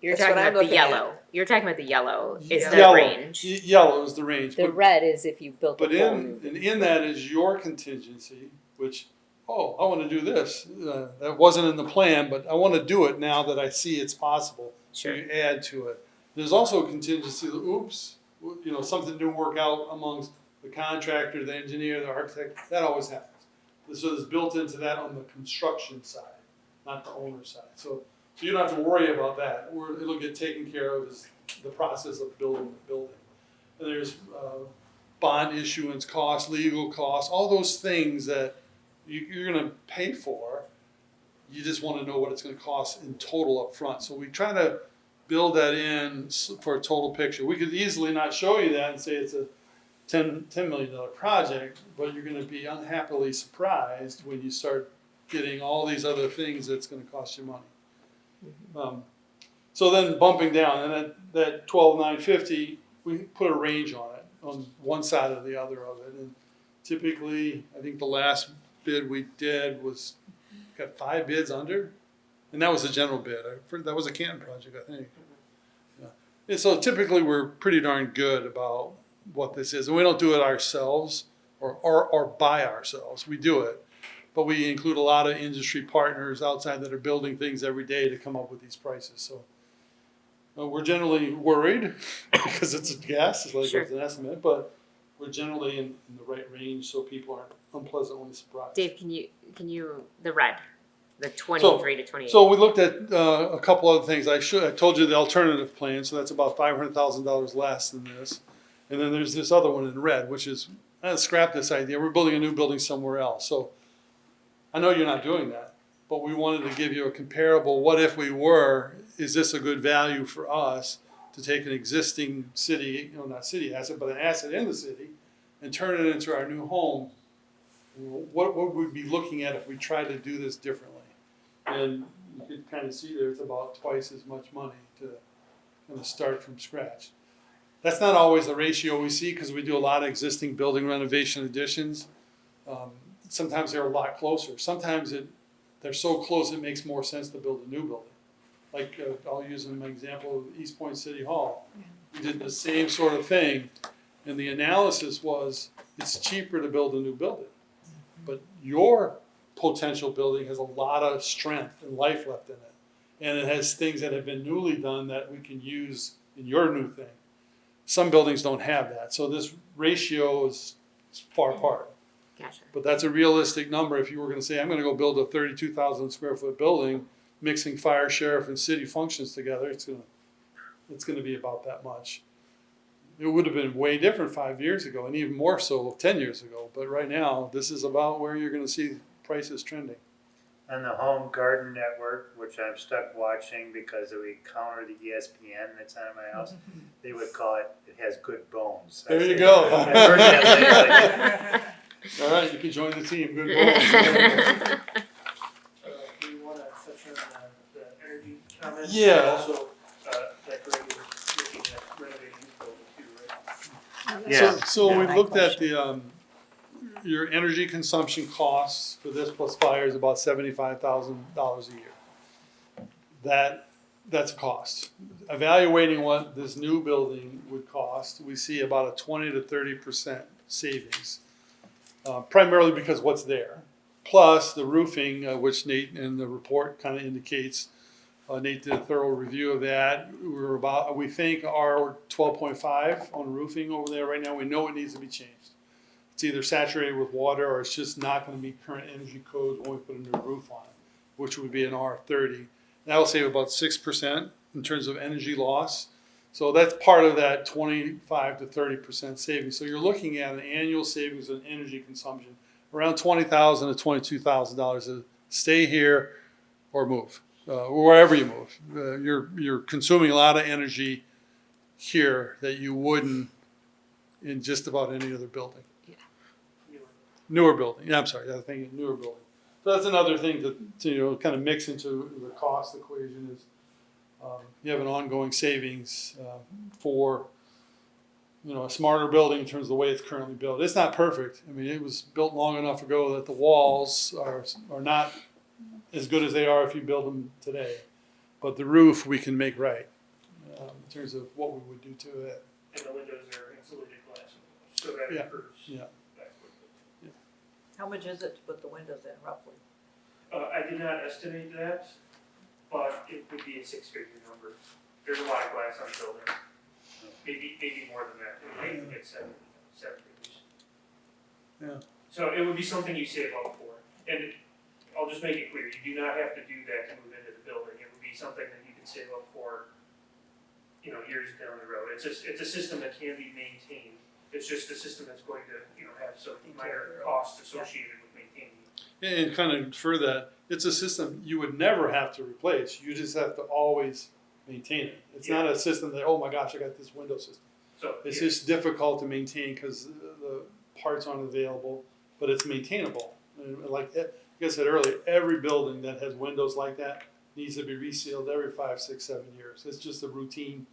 You're That's what talking I'm about the looking at. yellow. You're talking about the yellow is the Yellow. range. Yellow is the range. The red is if you built But the whole in, and in that is your contingency, which, I want to do this. That wasn't in the plan, but I want to do it now that I see it's possible. So Sure. you add to it. There's also a contingency, something didn't work out amongst the contractor, the engineer, the architect. That always happens. So it's built into that on the construction side, not the owner side. So you don't have to worry about that. It'll get taken care of as the process of building the building. And there's bond issuance costs, legal costs, all those things that you're gonna pay for. You just wanna know what it's gonna cost in total up front. So we try to build that in for a total picture. We could easily not show you that and say it's a $10 million project, but you're gonna be unhappily surprised when you start getting all these other things that's gonna cost you money. So then bumping down, and that 12,950, we put a range on it, on one side or the other of it. And typically, I think the last bid we did got 5 bids under, and that was a general bid. That was a Canton project, I think. Yeah. And so typically, we're pretty darn good about what this is. And we don't do it ourselves or by ourselves. We do it. But we include a lot of industry partners outside that are building things every day to come up with these prices. So we're generally worried because it's a guess, it's like Sure. it's an estimate, but we're generally in the right range so people aren't unpleasantly surprised. Dave, can you the red, the 23 to 28? So we looked at a couple other things. I told you the alternative plan, so that's about $500,000 less than this. And then there's this other one in red, which is, scrap this idea. We're building a new building somewhere else. So I know you're not doing that, but we wanted to give you a comparable, what if we were, is this a good value for us to take an existing city, not city asset, but an asset in the city and turn it into our new home? What would we be looking at if we tried to do this differently? And you could kind of see there's about twice as much money to kind of start from scratch. That's not always the ratio we see because we do a lot of existing building renovation additions. Sometimes they're a lot closer. Sometimes they're so close it makes more sense to build a new building. Like I'll use an example of East Point City Hall. We did the same sort of thing, and the analysis was it's cheaper to build a new building. But your potential building has a lot of strength and life left in it. And it has things that have been newly done that we can use in your new thing. Some buildings don't have that. So this ratio is far apart. Gotcha. But that's a realistic number. If you were going to say, I'm going to go build a 32,000 square foot building, mixing fire, sheriff, and city functions together, it's going to be about that much. It would have been way different 5 years ago, and even more so 10 years ago. But right now, this is about where you're going to see prices trending. On the Home Garden Network, which I'm stuck watching because we counter the ESPN that's on my house, they would call it has good bones. There you go. I've heard that lately. All right, you can join the team. Good boy. Do you want to touch on the energy comments? Yeah. Also, that Greg was looking at renovating his building too, right? Yeah. So we my looked at question. your energy consumption costs for this plus fire is about $75,000 a year. That's a cost. Evaluating what this new building would cost, we see about a 20 to 30% savings, primarily because what's there. Plus the roofing, which Nate in the report kind of indicates. Nate did a thorough review of that. We think our 12.5 on roofing over there right now. We know it needs to be changed. It's either saturated with water or it's just not going to meet current energy codes when we put a new roof on it, which would be an R30. That'll save about 6% in terms of energy loss. So that's part of that 25 to 30% savings. So you're looking at an annual savings in energy consumption around $20,000 to $22,000 to stay here or move, wherever you move. You're consuming a lot of energy here that you wouldn't in just about any other building. Newer building. Yeah, I'm sorry. I think newer building. So that's another thing to kind of mix into the cost equation is you have an ongoing savings for a smarter building in terms of the way it's currently built. It's not perfect. I mean, it was built long enough ago that the walls are not as good as they are if you build them today. But the roof we can make right in terms of what we would do to it. And the windows are insulated glass, so that Yeah. improves. Yeah. How much is it to put the windows in roughly? I did not estimate that, but it would be a six-figure number. There's a lot of glass on the building. Maybe more than that. Maybe get seven figures. Yeah. So it would be something you save up for. And I'll just make it clear, you do not have to do that to move into the building. It would be something that you can save up for, years down the road. It's a system that can be maintained. It's just a system that's going to, have some minor costs associated with maintaining it. And kind of for that, it's a system you would never have to replace. You just have to always maintain it. It's not a system that, oh my gosh, I got this window system. So, It's yeah. just difficult to maintain because the parts aren't available, but it's maintainable. And like I said earlier, every building that has windows like that needs to be resealed every 5, 6, 7 years. It's just a routine.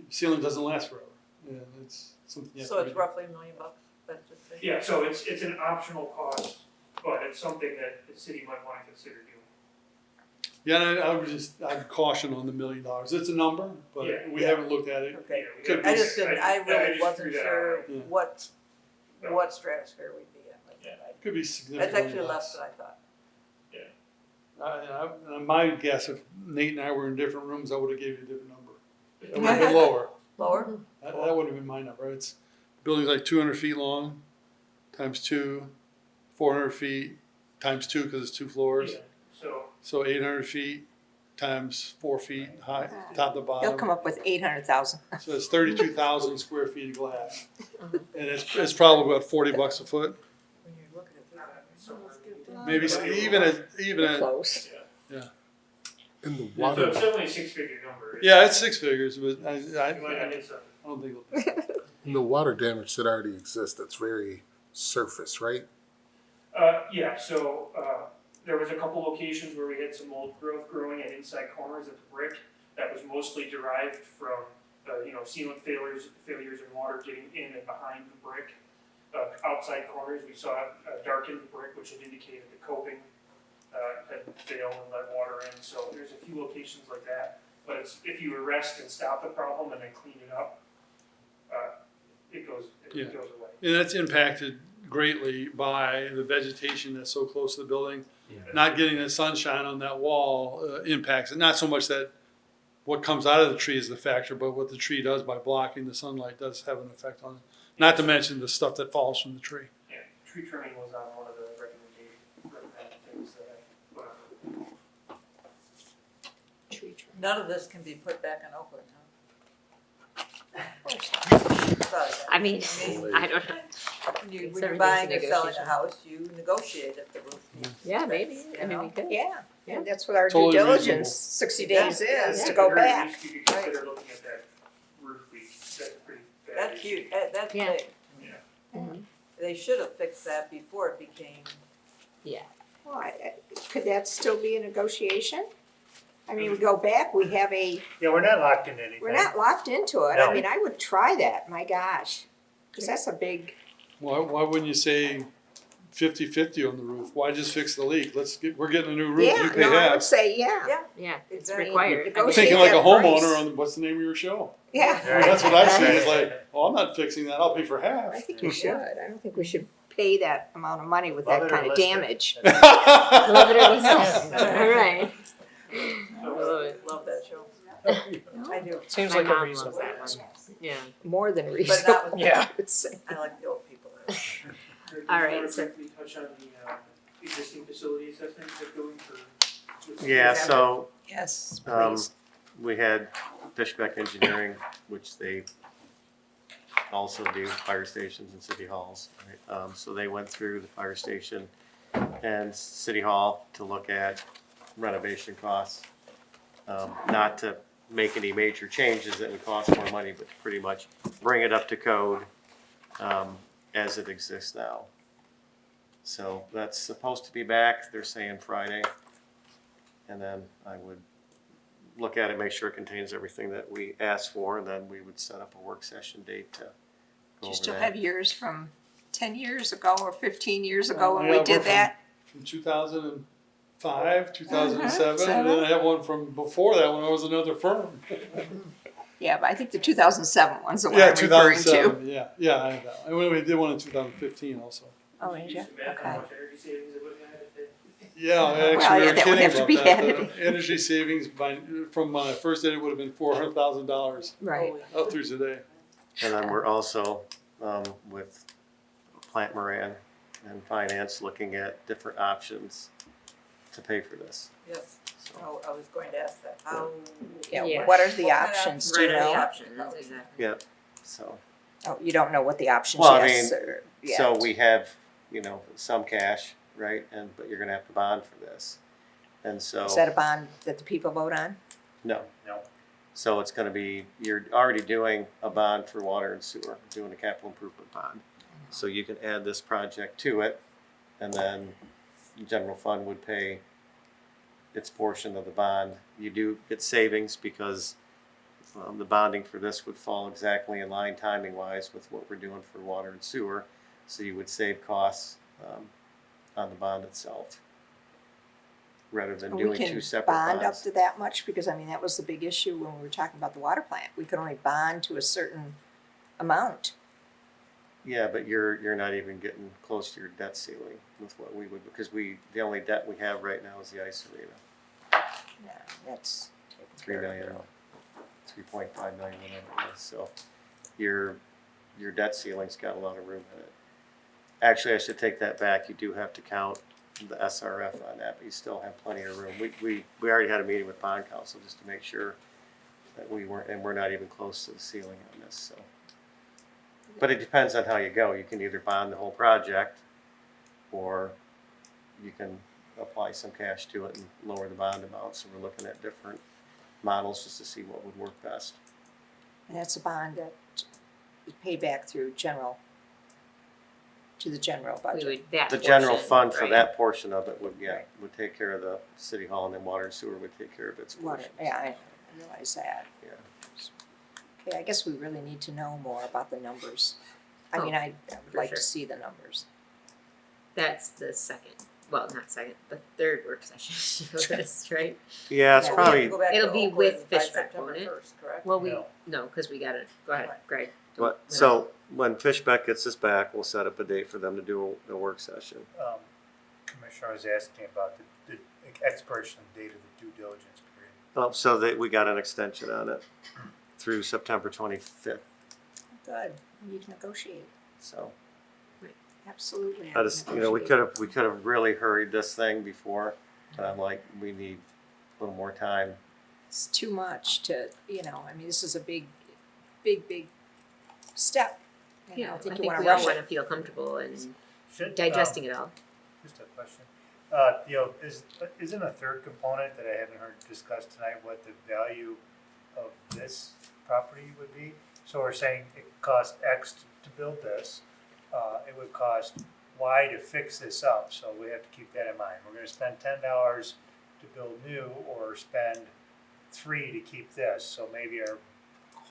Sealing doesn't last forever, and it's something you have So to it's do. roughly $1 million, let's just say? Yeah, so it's an optional cost, but it's something that the city might want to consider doing. Yeah, and I'd caution on the $1 million. It's a number, but Yeah. we haven't looked at it. Okay. Yeah, we Could have- I just didn't, I really just wasn't threw that sure out. Yeah. what stratosphere we'd be in with that. Could be That's significantly actually less than I thought. My guess, if Nate and I were in different rooms, I would have gave you a different number. It would have been lower. Lower? That would have been my number. It's building's like 200 feet long, times 2, 400 feet, times 2 because it's 2 floors. Yeah, so, So 800 feet times 4 feet high, top to He'll bottom. come up with 800,000. So it's 32,000 square feet of glass, and it's probably about $40 a foot. When you're looking at Maybe even at Close. And the so water, it's definitely a six-figure number. yeah, it's 6 figures, but You might not hit something. I don't think it'll. and the water damage that already exists, that's very surface, right? Yeah, so, there was a couple locations where we had some mold growth growing at inside corners of the brick that was mostly derived from, sealant failures and water getting in and behind the brick. Outside corners, we saw a darkened brick, which had indicated the coping had failed and let water in. So there's a few locations like that. But if you arrest and stop the problem and then clean it up, it goes away. And that's impacted greatly by the vegetation that's so close to the building. Not getting the sunshine on that wall impacts it. Not so much that what comes out of the tree is the factor, but what the tree does by blocking the sunlight does have an effect on it. Not to mention the stuff that falls from the tree. Yeah, tree trimming was on one of the recommended things that I put on. None of this can be put back in Oakland, huh? Sorry. I mean, I don't know. When you're Everything's buying a or selling a negotiation. house, you negotiate if the roof needs. Yeah, maybe. I mean, we could. Yeah, and that's what our Totally due reasonable. diligence, 60 days Yeah, is, At to the go very back. least, you could consider looking at that roof leak. That's a pretty bad That's issue. huge, that's Yeah. big. Mhm. They should have fixed that before it became, Well, could that still be a negotiation? I mean, we go back, we have Yeah, we're not locked into anything. we're not locked into it. No. I mean, I would try that, my gosh. Because that's a big, Why wouldn't you say 50-50 on the roof? Why just fix the leak? We're getting a new roof, yeah, you pay no, I would half. say, yeah. Yeah, it's Exactly. required. I mean, Negotiate Thinking like a that price. homeowner on, what's the name of your show? Yeah. That's what I see, it's like, oh, I'm not fixing that, I'll pay for I half. think you should. I don't think we should pay that amount of money with Love that it or kind of list it. damage. Love it or list it. All right. I love that show. I do, Seems My like a mom reasonable loves that one. Yeah. More than but reasonable. not with, Yeah. I would say. I like the old people. Did All you right, want to so- quickly touch on the existing facility assessments that going for? Yeah, so Yes, Um, please. we had Fishbeck Engineering, which they also do fire stations and city halls. Right? So they went through the fire station and city hall to look at renovation costs. Not to make any major changes that would cost more money, but to pretty much bring it up to code as it exists now. So that's supposed to be back, they're saying Friday. And then I would look at it, make sure it contains everything that we asked for, and then we would set up a work session date to Do go you over still that. have years from 10 years ago or 15 years ago when Yeah, we we're did from- that? From 2005, 2007, Uh-huh, and then I have one from before that when I was another firm. Yeah, but I think the 2007 one's the one Yeah, I'm referring to. 2007, yeah, I have that. And we did one in 2015 also. Oh, did you? Just imagine how Okay. much energy savings it would have had if they. Yeah, Well, actually, yeah, we were that would kidding have to about be that. had to The energy savings from when I first did it would have been $400,000 Right. up through today. And then we're also, with Plant Moran, and finance looking at different options to pay for this. Yes, So, oh, I was going to ask that, how? Yeah. What are the What kind of options, do you Right, are the know? options, exactly. yeah, so, Oh, you don't know what the options Well, I yes mean, or yet? so we have, some cash, right, but you're gonna have to bond for this. And so. Is that a bond that the people vote on? No. No. So it's gonna be, you're already doing a bond for water and sewer, doing a capital improvement bond. So you can add this project to it, and then the general fund would pay its portion of the bond. You do get savings because the bonding for this would fall exactly in line timing-wise with what we're doing for water and sewer. So you would save costs on the bond itself, rather than We doing can two separate bond up bonds. to that much, because I mean, that was the big issue when we were talking about the water plant. We could only bond to a certain amount. Yeah, but you're not even getting close to your debt ceiling with what we would, because the only debt we have right now is the ice arena, Yeah, that's taken 3 care of. million, 3.5 million, whatever it is, so your debt ceiling's got a lot of room in it. Actually, I should take that back, you do have to count the SRF on that, but you still have plenty of room. We already had a meeting with bond council just to make sure that we're not even close to the ceiling on this, so. But it depends on how you go. You can either bond the whole project, or you can apply some cash to it and lower the bond amount. So we're looking at different models just to see what would work best. And that's a bond that is paid back through to the general We budget. would, that The general portion, fund for right. that portion of it would Right. take care of the city hall, and then water and sewer would take care of its Water, portion. yeah, I realize that. Yeah. Okay, I guess we really need to know more about the numbers. I mean, Oh, I would for like sure. to see the numbers. That's the second, well, not second, the third work session of this, right? Yeah, it's Yeah, we have We have probably to go back to It'll be Oakwood with by Fishback, September won't it? 1st, correct? Well, No. no, because we gotta, go ahead, Right. Greg. what. So when Fishbeck gets us back, we'll set up a date for them to do a work session. Commissioner was asking about the expiration date of the due diligence period. Oh, so that we got an extension on it through September 25th. Good, you can negotiate, So absolutely. I just, we could have really hurried this thing before, but I'm like, we need a little more time. It's too much to, I mean, this is a big step. And Yeah, I think you wanna we all rush it. wanna feel comfortable and Should, digesting it all. Just a question. Isn't a third component that I haven't heard discussed tonight what the value of this property would be? So we're saying it cost X to build this, it would cost Y to fix this up, so we have to keep that in mind. We're gonna spend $10 to build new, or spend $3 to keep this, so maybe our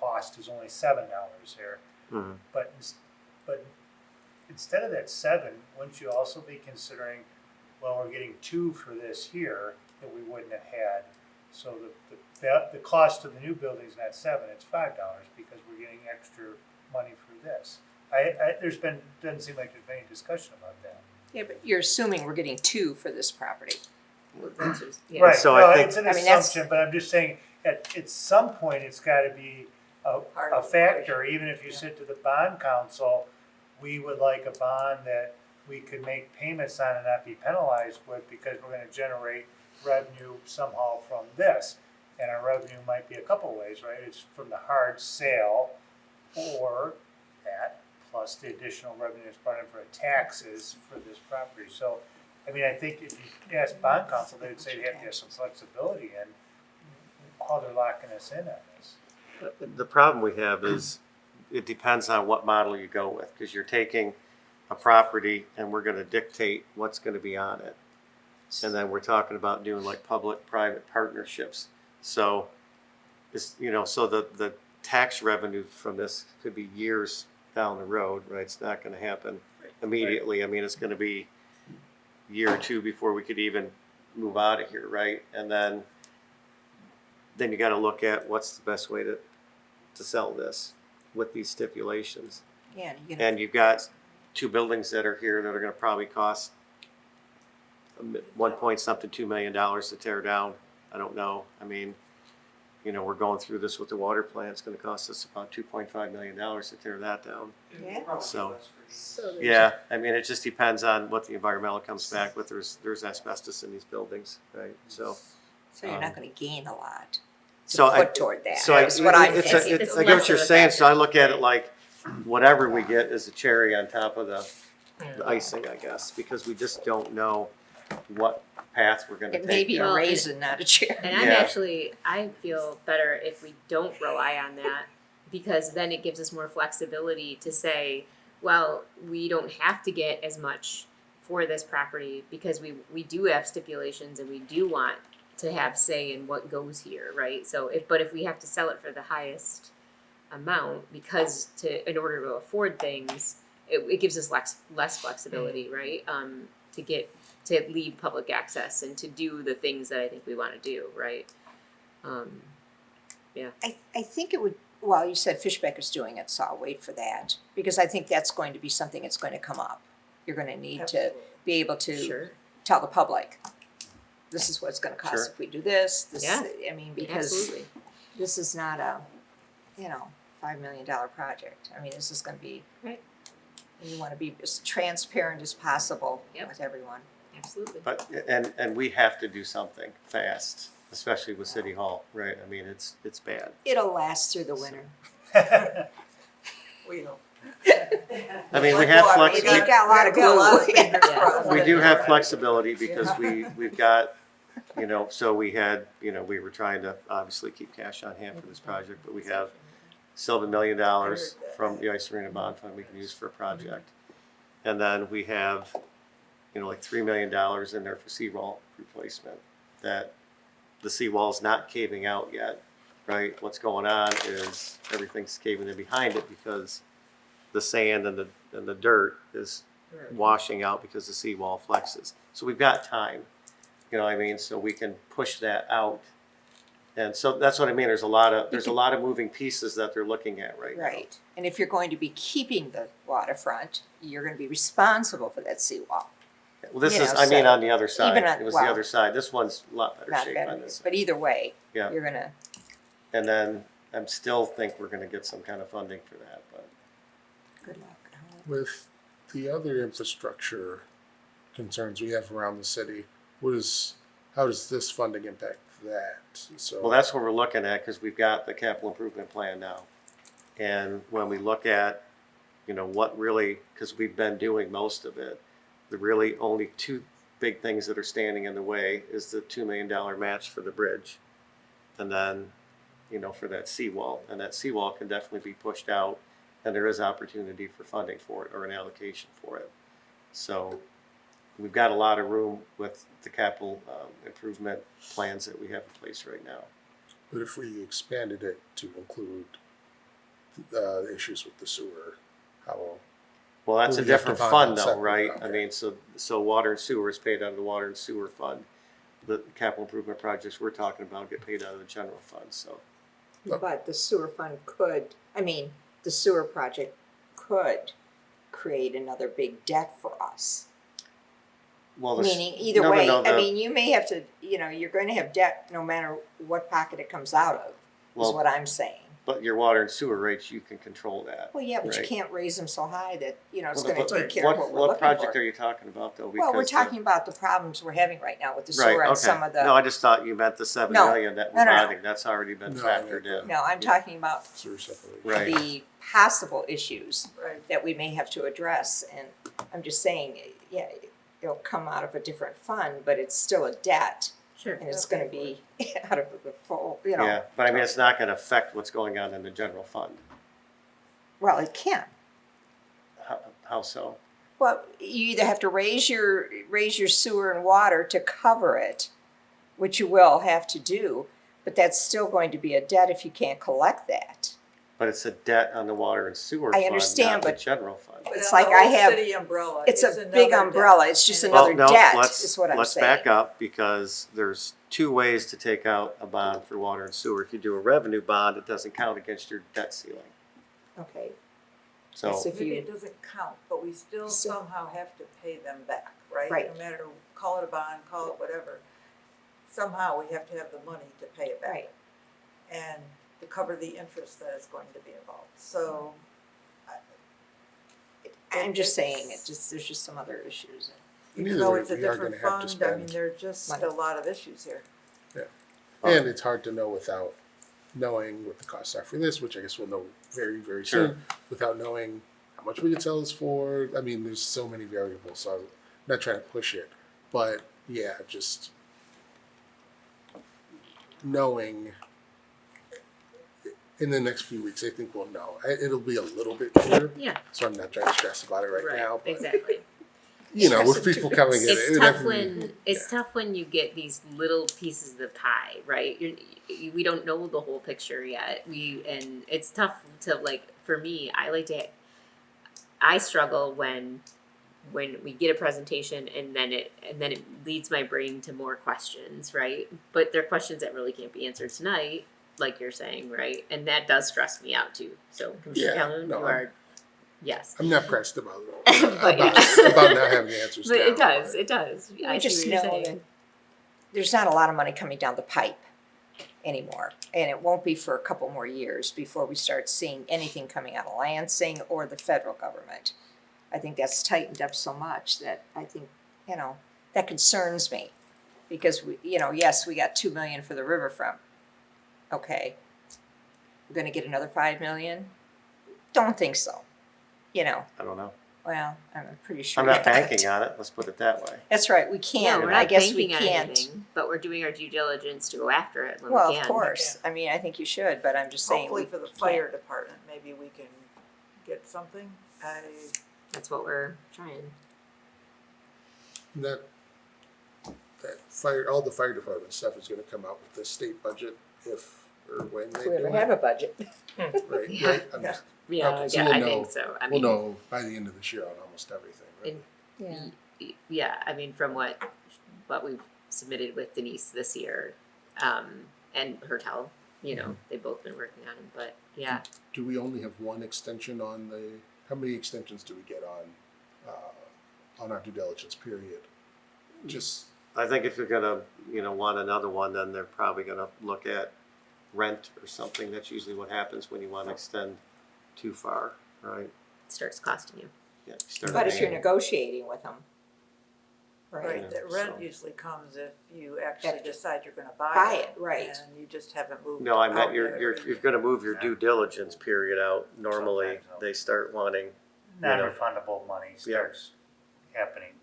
cost is only $7 here. Mhm. But instead of that 7, wouldn't you also be considering, well, we're getting 2 for this here that we wouldn't have had? So the cost of the new building is not 7, it's $5 because we're getting extra money for this. Doesn't seem like there's any discussion about that. Yeah, but you're assuming we're getting 2 for this property. That's just, yeah. Right, So no, I think- it's an I mean, that's- assumption, but I'm just saying, at some point, it's gotta be Part a of the factor, even if you sit to the bond council, we would like a bond that we could make payments on and not be penalized with, because we're gonna generate revenue somehow from this. And our revenue might be a couple ways, right? It's from the hard sale, or that, plus the additional revenue that's brought in for taxes for this property. So, I mean, I think if you ask bond council, they'd say they have to have some flexibility in how they're locking us in on this. The problem we have is it depends on what model you go with, because you're taking a property and we're going to dictate what's going to be on it. And then we're talking about doing like public-private partnerships. So, so the tax revenue from this could be years down the road, right? It's not going to happen immediately. I mean, it's going to be a year or two before we could even move out of here, right? And then you got to look at what's the best way to sell this with these stipulations. Yeah, And you've got 2 buildings that are here that are going to probably cost 1 point something $2 million to tear down. I don't know. I mean, you know, we're going through this with the water plant. It's gonna cost us about $2.5 million to tear that down. Yeah. So, So there's- yeah, I mean, it just depends on what the environmental comes back with. There's asbestos in these buildings, right? So, So you're not gonna gain a lot to So I- put toward that, so I, is what I'm it's thinking. a, It's I get what less you're of a saying, so I factor. look at it like, whatever we get is a cherry on top of the Yeah. icing, I guess, because we just don't know what path we're gonna It may take. be a Well, raisin, not a chair. And I'm Yeah. actually, I feel better if we don't rely on that because then it gives us more flexibility to say, well, we don't have to get as much for this property because we do have stipulations and we do want to have say in what goes here, right? So if we have to sell it for the highest amount because in order to afford things, it gives us less flexibility, right? To leave public access and to do the things that I think we want to do, right? I think it would, well, you said Fishbecker's doing it, so I'll wait for that, because I think that's going to be something that's going to come up. You're gonna need to be able to Sure. tell the public, this is what it's gonna cost Sure. if we do this, Yeah. I mean, because Absolutely. this is not a, $5 million project. I mean, this is gonna be. Right. And you wanna be as transparent as possible Yep. with everyone. Absolutely. But, and we have to do something fast, especially with City Hall, right? I mean, it's bad. It'll last through the winter. We know. I mean, we Like have water, flex, we They've got a lot of got a lot of glue. fingers Yeah. crossed. we do have flexibility because we've got, so we had, we were trying to obviously keep cash on hand for this project, but we have still $1 million from the Ice Arena Bond Fund we can use for a project. And then we have, like $3 million in there for seawall replacement, that the seawall's not caving out yet, right? What's going on is everything's caving in behind it because the sand and the dirt is washing out because the seawall flexes. So we've got time, so we can push that out. And so that's what I mean, there's a lot of moving pieces that they're looking at right now. Right, and if you're going to be keeping the waterfront, you're gonna be responsible for that seawall. Well, this You is, know, I mean, so on the other side, even on- it was the well, other side, this one's a lot better Not shape better, on this. but either way, Yeah. you're gonna, And then I'm still think we're gonna get some kind of funding for that, but. good luck. With the other infrastructure concerns we have around the city, how does this funding impact that? So, Well, that's what we're looking at, because we've got the capital improvement plan now. And when we look at, what really, because we've been doing most of it, the really only two big things that are standing in the way is the $2 million match for the bridge. And then, for that seawall. And that seawall can definitely be pushed out, and there is opportunity for funding for it or an allocation for it. So we've got a lot of room with the capital improvement plans that we have in place right now. but if we expanded it to include the issues with the sewer, how? Well, that's a We have to different fund fund that though, separately, right? I okay. mean, so water and sewer is paid out of the water and sewer fund. The capital improvement projects we're talking about get paid out of the general fund, so. But the sewer fund the sewer project could create another big debt for us. Well, the Meaning, either no, no, way, no, I the- mean, you may have to, you're going to have debt no matter what pocket it comes out of, is Well, what I'm saying. but your water and sewer rates, you can control that. Well, yeah, but you right. can't raise them so high that, it's Well, gonna but take care of what we're looking What project for. are you talking about though? Well, we're Because the- talking about the problems we're having right now with the Right, sewer and okay. some of the, No, I just thought you meant the 7 No. million that No, we're no, no. bonding, that's already been No, factored yeah. in. no, I'm talking about Sewer separation. Right. the possible issues Right. that we may have to address, and I'm just saying, yeah, it'll come out of a different fund, but it's still a debt, Sure. and it's gonna be out of the full, Yeah, but I mean, it's not gonna affect what's going on in the general fund. well, it can. How so? Well, you either have to raise your sewer and water to cover it, which you will have to do, but that's still going to be a debt if you can't collect that. But it's a debt on the water and sewer I fund, understand, not the but- general fund. But It's on like the I whole have- city umbrella, It's a another big debt. umbrella, it's just And- another Well, no, debt, let's- is what I'm Let's saying. back up, because there's two ways to take out a bond for water and sewer. If you do a revenue bond, it doesn't count against your debt ceiling. Okay, So, Yes, if Maybe you- it doesn't count, but we still So- somehow have to pay them back, right? Right. No matter, call it a bond, call it whatever, somehow we have to have the money to pay it back. right. and to cover the interest that is going to be involved. So I'm just saying, there's just some other issues. And even either though way, it's a we are different gonna have to fund, I mean, spend. there's just money. a lot of issues here. And it's hard to know without knowing what the costs are for this, which I guess we'll know very, very Sure. soon, without knowing how much we can sell this for. I mean, there's so many variables, so I'm not trying to push it. But yeah, just knowing in the next few weeks, I think we'll know. It'll be a little bit clearer, Yeah, so I'm not trying to stress about it right now. But, exactly. you know, with Stress it people too. coming in, It's it would tough have to be- when it's tough when you get these little pieces of the pie, right? We don't know the whole picture yet. And it's tough to like. For me, I struggle when we get a presentation and then it leads my brain to more questions, right? But they're questions that really can't be answered tonight, like you're saying, right? And that does stress me out too. So, Commissioner Yeah, Calhoun, no, you are, yes. I'm not pressed about But about, yes. about not having the answers. But now, it does, it does. We I see just what you're know saying. that there's not a lot of money coming down the pipe anymore. And it won't be for a couple more years before we start seeing anything coming out of Lansing or the federal government. I think that's tightened up so much that I think, you know, that concerns me. Because we, you know, yes, we got 2 million for the riverfront. Okay. We're gonna get another 5 million? Don't think so. You know, I don't know. well, I'm pretty sure. I'm not you're banking on it, let's put it that way. That's right, we No, can't. we're I not guess we banking on can't. anything, but we're doing our due diligence to go after it when Well, we can. of course. I mean, I think you should, but I'm just saying. Hopefully we for the can't. fire department, maybe we can get something. That's what we're trying. that fire, all the fire department stuff is going to come out with the state budget if or when they If we do ever it. have a budget. Right, Yeah. right. I'm Yeah. just- Yeah, Okay, so yeah, we'll I know- think so. I we'll mean, know by the end of this year on almost everything. Right? And- Yeah. yeah, I mean, from what we've submitted with Denise this year, and Hertel, you know, they've both been working on it, but yeah. Do we only have one extension on the? How many extensions do we get on our due diligence period? Just I think if you're gonna, want another one, then they're probably gonna look at rent or something. That's usually what happens when you wanna extend too far, right? It starts costing you. Yeah. You start But if you're paying- negotiating with them, right? Right, the so- rent usually comes if you actually After- decide you're gonna Buy buy it, right. And you just haven't moved. No, I meant out you're yet. gonna move your due diligence period out. Normally, Sometimes, they start wanting, Non-refundable money Yeah. starts happening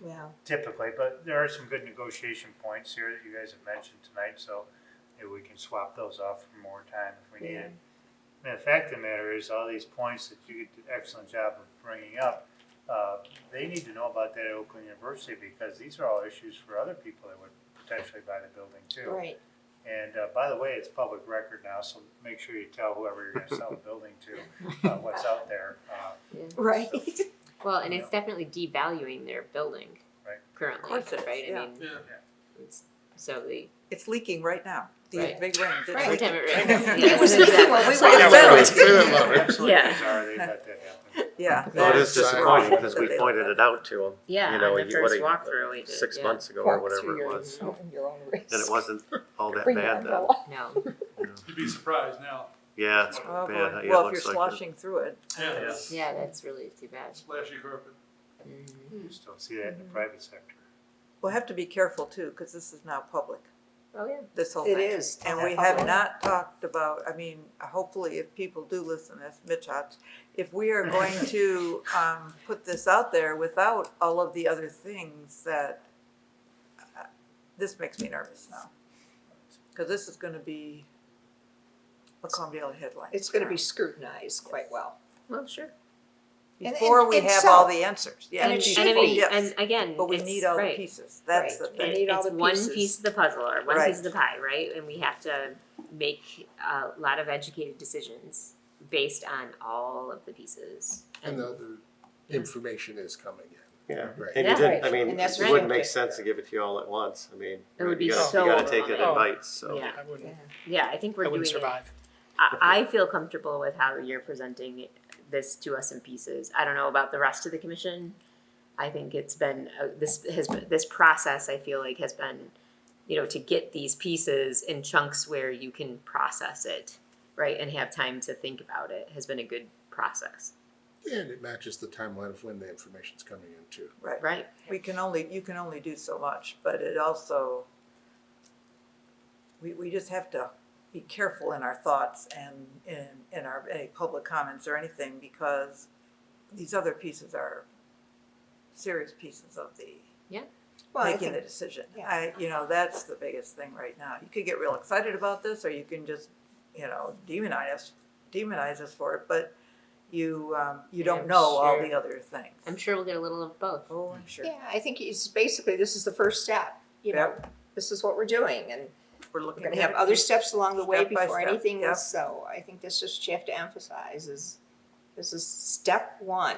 Yeah. typically, but there are some good negotiation points here that you guys have mentioned tonight, so maybe we can swap those off for more time if we need it. And the fact of the matter is, all these points that you did an excellent job of bringing up, they need to know about that at Oakland University, because these are all issues for other people that would potentially buy the building too. Right. And by the way, it's public record now, so make sure you tell whoever you're gonna sell the building to, what's out there. Right. Well, and it's definitely devaluing their building Right. currently, Of course it is, right? yeah. I mean, Yeah. it's, so the It's leaking right now, these Right. big rains. It's every leaking. time it rains. It Yes, was leaking exactly. when we So went it's- through it. Say that louder. Absolutely Yeah. bizarre, they let that happen. Yeah. well, it is that's disappointing awful because that we they pointed let it out to them. Yeah, You know, on the what first a- walkthrough we did, 6 yeah. months ago or Walk whatever through it your was. your own risk. And it wasn't all that Bring your bad then. umbrella. No, You'd be surprised now. Yeah, it's Oh, bad. boy. Yeah, it Well, if looks you're like it. sloshing through it. Yeah. yeah, that's really too bad. Splashy carpet. Mhm. You just don't see that in the private sector. We'll have to be careful too, because this is now public, Oh, yeah. this whole It thing. is. And we have not talked about, I mean, hopefully if people do listen, as Mitch Hotz, if we are going to put this out there without all of the other things that, this makes me nervous now. Because this is gonna be a Palm Valley headline. It's gonna be scrutinized quite well. Well, sure. Before we and have so- all the answers, yeah. And it should be, yes. and again, But we it's- need all the right. pieces, that's the Right. thing. We need all It's the one pieces. piece of the puzzle or one Right. piece of the pie, right? And we have to make a lot of educated decisions based on all of the pieces. and the other information is coming in. Yeah, Right. and Yeah. you didn't, I Right. mean, And that's it right. wouldn't make sense to give it to you all at once. I mean, It would be you gotta, so you gotta take it in overwhelming. bites, so. Yeah. I wouldn't, Yeah, I think we're I doing wouldn't it. survive. I feel comfortable with how you're presenting this to us in pieces. I don't know about the rest of the commission. I think it's been this process. I feel like has been to get these pieces in chunks where you can process it, right, and have time to think about it has been a good process. And it matches the timeline of when the information's coming in too. Right. You can only do so much, but it also, we just have to be careful in our thoughts and in our, any public comments or anything, because these other pieces are serious pieces of the Well, I making think, the decision. yeah. That's the biggest thing right now. You could get real excited about this, or you can just, demonize us for it, but you don't know all the other things. I'm sure we'll get a little of both. Oh, I'm sure. yeah, I think it's basically, this is the first step, this is what we're doing, and We're we're looking gonna at have it other steps along the way step by before step, anything yep. else, so I think this is what you have to emphasize is, this is step one,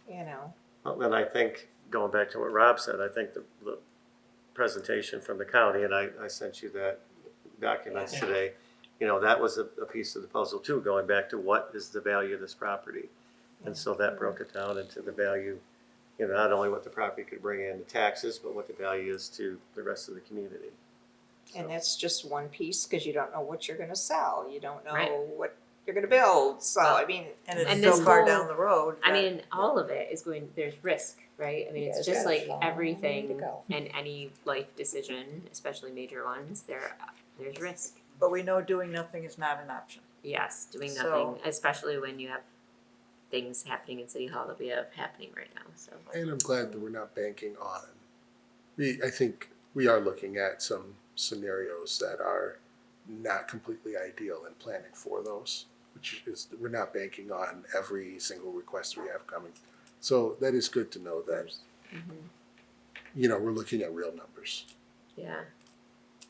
Well, and I think, going back to what Rob said, I think the presentation from the county, and I sent you that documents today, that was a piece of the puzzle too, going back to what is the value of this property. And so that broke it down into the value, not only what the property could bring in the taxes, but what the value is to the rest of the community. And that's just one piece, cause you don't know what you're gonna sell, you don't know Right. what you're gonna build, so I mean. And it's And so this far whole- down the road. I that, mean, all of it is there's risk, right? I mean, it's Yes, just there's like a long way to everything go. in any life decision, especially major ones, there's risk. But we know doing nothing is not an option. Yes, doing So- nothing, especially when you have things happening in City Hall that we have happening right now, so. And I'm glad that we're not banking on. I think we are looking at some scenarios that are not completely ideal and planning for those, which is, we're not banking on every single request we have coming. So that is good to know that, we're looking at real numbers. Yeah,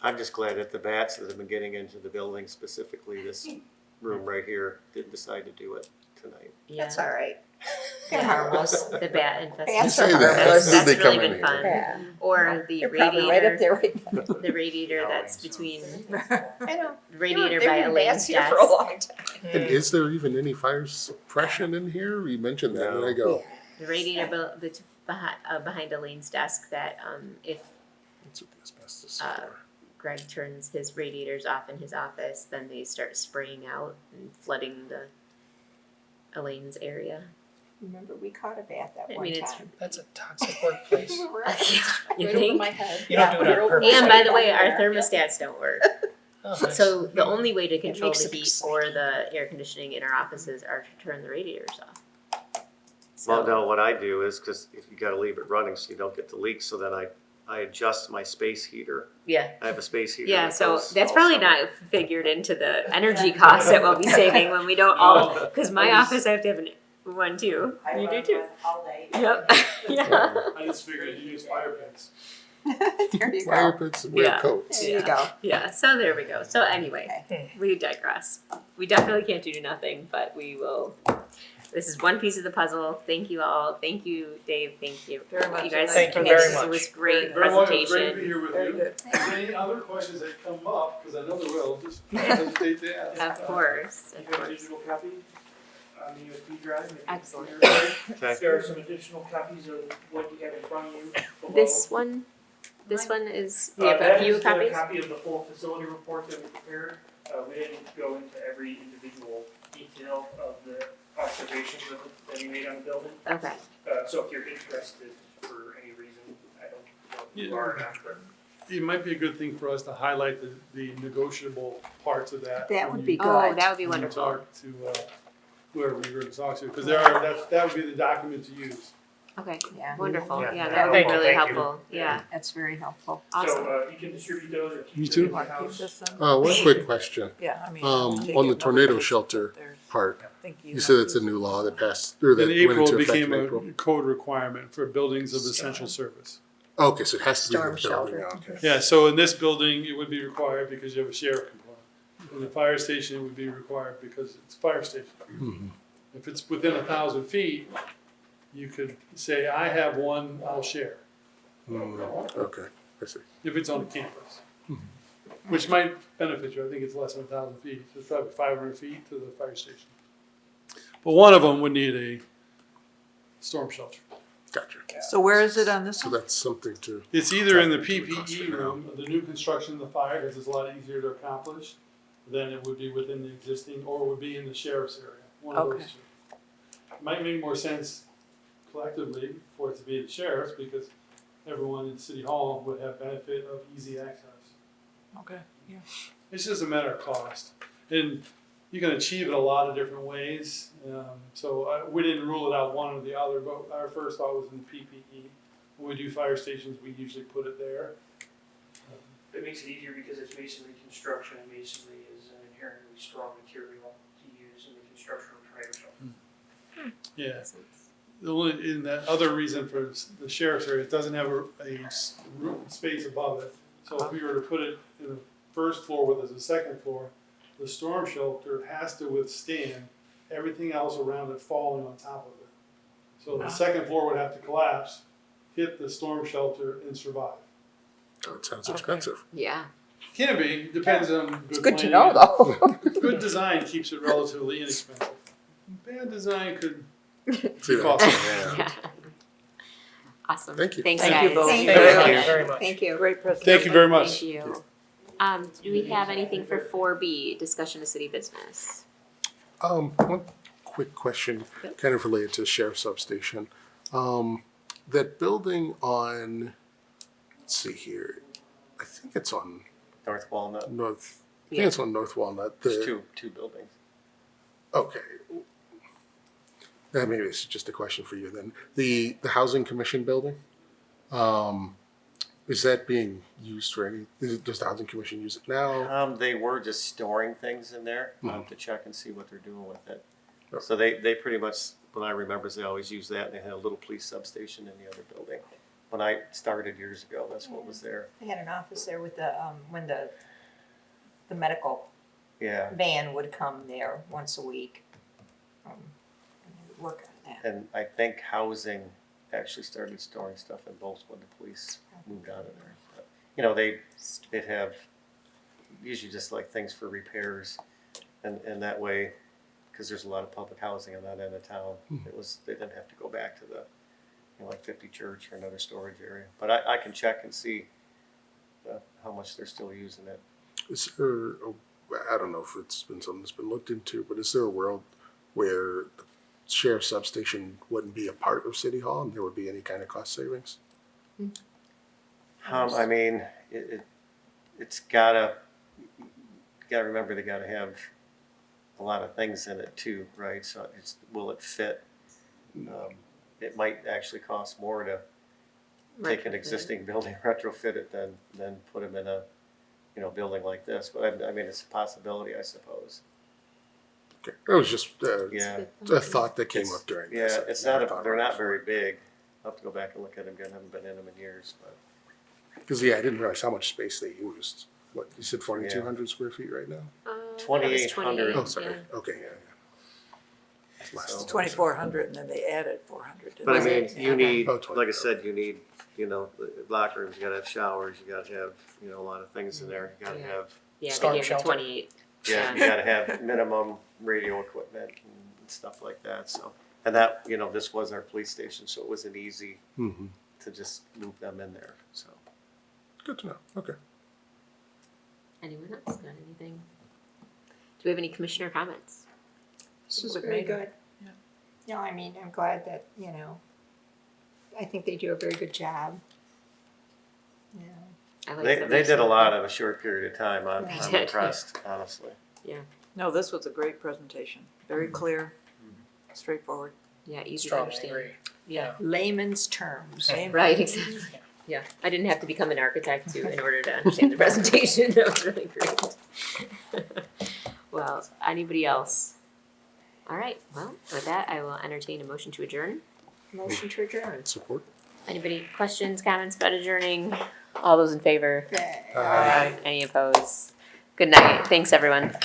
I'm just glad that the bats that have been getting into the building, specifically this room right here, didn't decide to do it tonight. yeah. That's all right. They're harmless. The bat infestation. Bats You say are that, harmless. That's they come really in been here. fun. Yeah. Or the They're probably right up radiator, there right now. the radiator that's between, I know. the radiator They by were Elaine's bats here desk. for a long time. And is there even any fire suppression in here? You mentioned that, and I go, The radiator behind Elaine's desk that, if that's what the asbestos is Uh, for. Greg turns his radiators off in his office, then they start spraying out and flooding the Elaine's area. Remember, we caught a bat that I one mean, it's- time. That's a toxic workplace. You Right over think? my head. You don't do it on purpose. And by the way, our thermostats don't work. Oh, nice. So the only way to control makes the it heat exciting. or the air conditioning in our offices are to turn the radiators off. Well, So, no, what I do is, because if you gotta leave it running so you don't get the leaks, so then I adjust my space heater. yeah. I have a space heater. Yeah, that so goes that's all probably summer. not figured into the energy costs that we'll be saving when we don't all, because my office I have to have one too. You do too. All day. Yep. Yeah. I just figured you use fire pits. There you Fire go. pits and wear Yeah. coats. There you go. Yeah, so there we go. So anyway, we digress. We definitely can't do nothing, but we will. This is one piece of the puzzle. Thank you all. Thank you, Dave. Thank you. Very much. You guys. Thank you did- very much. It was great Very much, it was presentation. great to be here with Very you. good. Any other questions that come up, because I know there will, just don't hesitate to ask. Of course. You Of have a course. digital copy on the USB drive. maybe Excellent. Okay. There are some additional copies of what you have in front of you below. This one is. We have a few copies. That is the copy of the full facility report that we prepared. We didn't go into every individual detail of the observations that we made on the building. Okay. So if you're interested for any reason, I don't know if you Yeah. are or not, but It might be a good thing for us to highlight the negotiable parts of that. That when would be you- good. Oh, that would be when you wonderful. talk to whoever you're going to talk to, because that would be the document to use. Okay. Yeah, Wonderful. Yeah. Yeah, that would be Thank you. really Thank you. helpful. Yeah. that's very helpful. Awesome. So you can distribute those or keep Me them too. in your Want to keep house. this in? One quick question. Yeah, I mean. take On the it tornado another shelter place, but there's- part, I think you said it's a new law that passed, or that In went April, into it effect became in April. a code requirement for buildings of essential service. Okay, so it has to be Storm in the building, shelter. okay. Yeah, so in this building, it would be required because you have a sheriff component. In the fire station, it would be required because it's a fire station. Mhm. If it's within 1,000 feet, you could say, I have one, I'll share, Okay, I see. if it's on a campus. Which might benefit you, I think it's less than 1,000 feet, so it's probably 500 feet to the fire station. But one of them would need a storm shelter. Gotcha. So where is it on this So one? that's something to, It's either in the Factor into the cost PPE right now. room, the new construction of the fire, because it's a lot easier to accomplish than it would be within the existing, or it would be in the sheriff's area, one of those Okay. two. Might make more sense collectively for it to be the sheriff's, because everyone in City Hall would have benefit of easy access. Okay, yeah. It's just a matter of cost. And you can achieve it a lot of different ways. We didn't rule it out one or the other, but our first thought was in PPE. When we do fire stations, we usually put it there. It makes it easier because it's masonry construction, and masonry is an inherently strong material to use in the construction of fire shelter. Yeah. The only, in that other reason for the sheriff's area, it doesn't have a space above it. So if we were to put it in the first floor where there's a second floor, the storm shelter has to withstand everything else around it falling on top of it. So the second floor would have to collapse, hit the storm shelter, and survive. that sounds expensive. Yeah. Can be, depends on good It's good to planning. know, though. Good design keeps it relatively inexpensive. Bad design could See, cost. that's, Yeah. Awesome. Thank you. Thanks, Thank guys. you both. Thank Thank you. you very much. Thank you. Great presentation. Thank you very much. Thank you. Do we have anything for 4B, discussion of city business? one quick question, kind of related to sheriff's substation. That building on, let's see here, I think it's on North Walnut, North, I Yeah. think it's on North Walnut. there's The, two buildings. okay. Maybe this is just a question for you then. The housing commission building, is that being used for any, does the housing commission use it now? They were just storing things in there, Mhm. to check and see what they're doing with it. Yep. So they pretty much, what I remember is they always use that, and they had a little police substation in the other building. When I started years ago, that's what was there. They had an office there with the, when the medical Yeah, van would come there once a week. And they would work on that. and I think housing actually started storing stuff in both when the police moved out of there. But, you know, they'd have usually just like things for repairs, and that way, because there's a lot of public housing on that end of town, they didn't have to go back to the, like 50 Church or another storage area. But I can check and see how much they're still using it. Is there, I don't know if it's been something that's been looked into, but is there a world where the sheriff's substation wouldn't be a part of City Hall and there would be any kind of cost savings? I mean, it's gotta, you gotta remember they gotta have a lot of things in it too, right? So will it fit? It might actually cost more to take an Retrofit. existing building, retrofit it, than put them in a, building like this. But I mean, it's a possibility, I suppose. Okay, that was just Yeah, a thought that came up during this. yeah, it's not, they're not very big. I'll have to go back and look at them again. I haven't been in them in years, but. Because, yeah, I didn't realize how much space they used. What, you said 4,200 square feet right now? That was 2,800. 28, Oh, sorry. yeah. Okay, yeah. Less So- than 2,400 and then they added 400. But I Was mean, it? you need, Oh, 20. like I said, you need, locker rooms, you gotta have showers, you gotta have, a lot of things in there. You gotta Yeah. have, Yeah, Storm they gave me shelter. 28. yeah, you gotta have minimum radio equipment and stuff like that, so. And that, this was our police station, so it wasn't easy Mm-hmm. to just move them in there, so. Good to know. Okay. Anyone else got anything? Do we have any commissioner comments? This was With very Maynard. good. No, I mean, I'm glad that, I think they do a very good job. Yeah. I like They that did a Mason- lot in a short period of time. I'm They I'm did. impressed, honestly. No, this was a great presentation. Very clear, straightforward. Yeah, easy to Strongly understand. agree. Yeah. Layman's terms. Same. Right, exactly. Yeah, I didn't have to become an architect in order to understand the presentation. That was really great. Well, anybody else? All right, well, with that, I will entertain a motion to adjourn. Motion to adjourn. Support? Anybody questions, comments about adjourning? All those in favor? Okay. Any opposed? Good night. Thanks, everyone.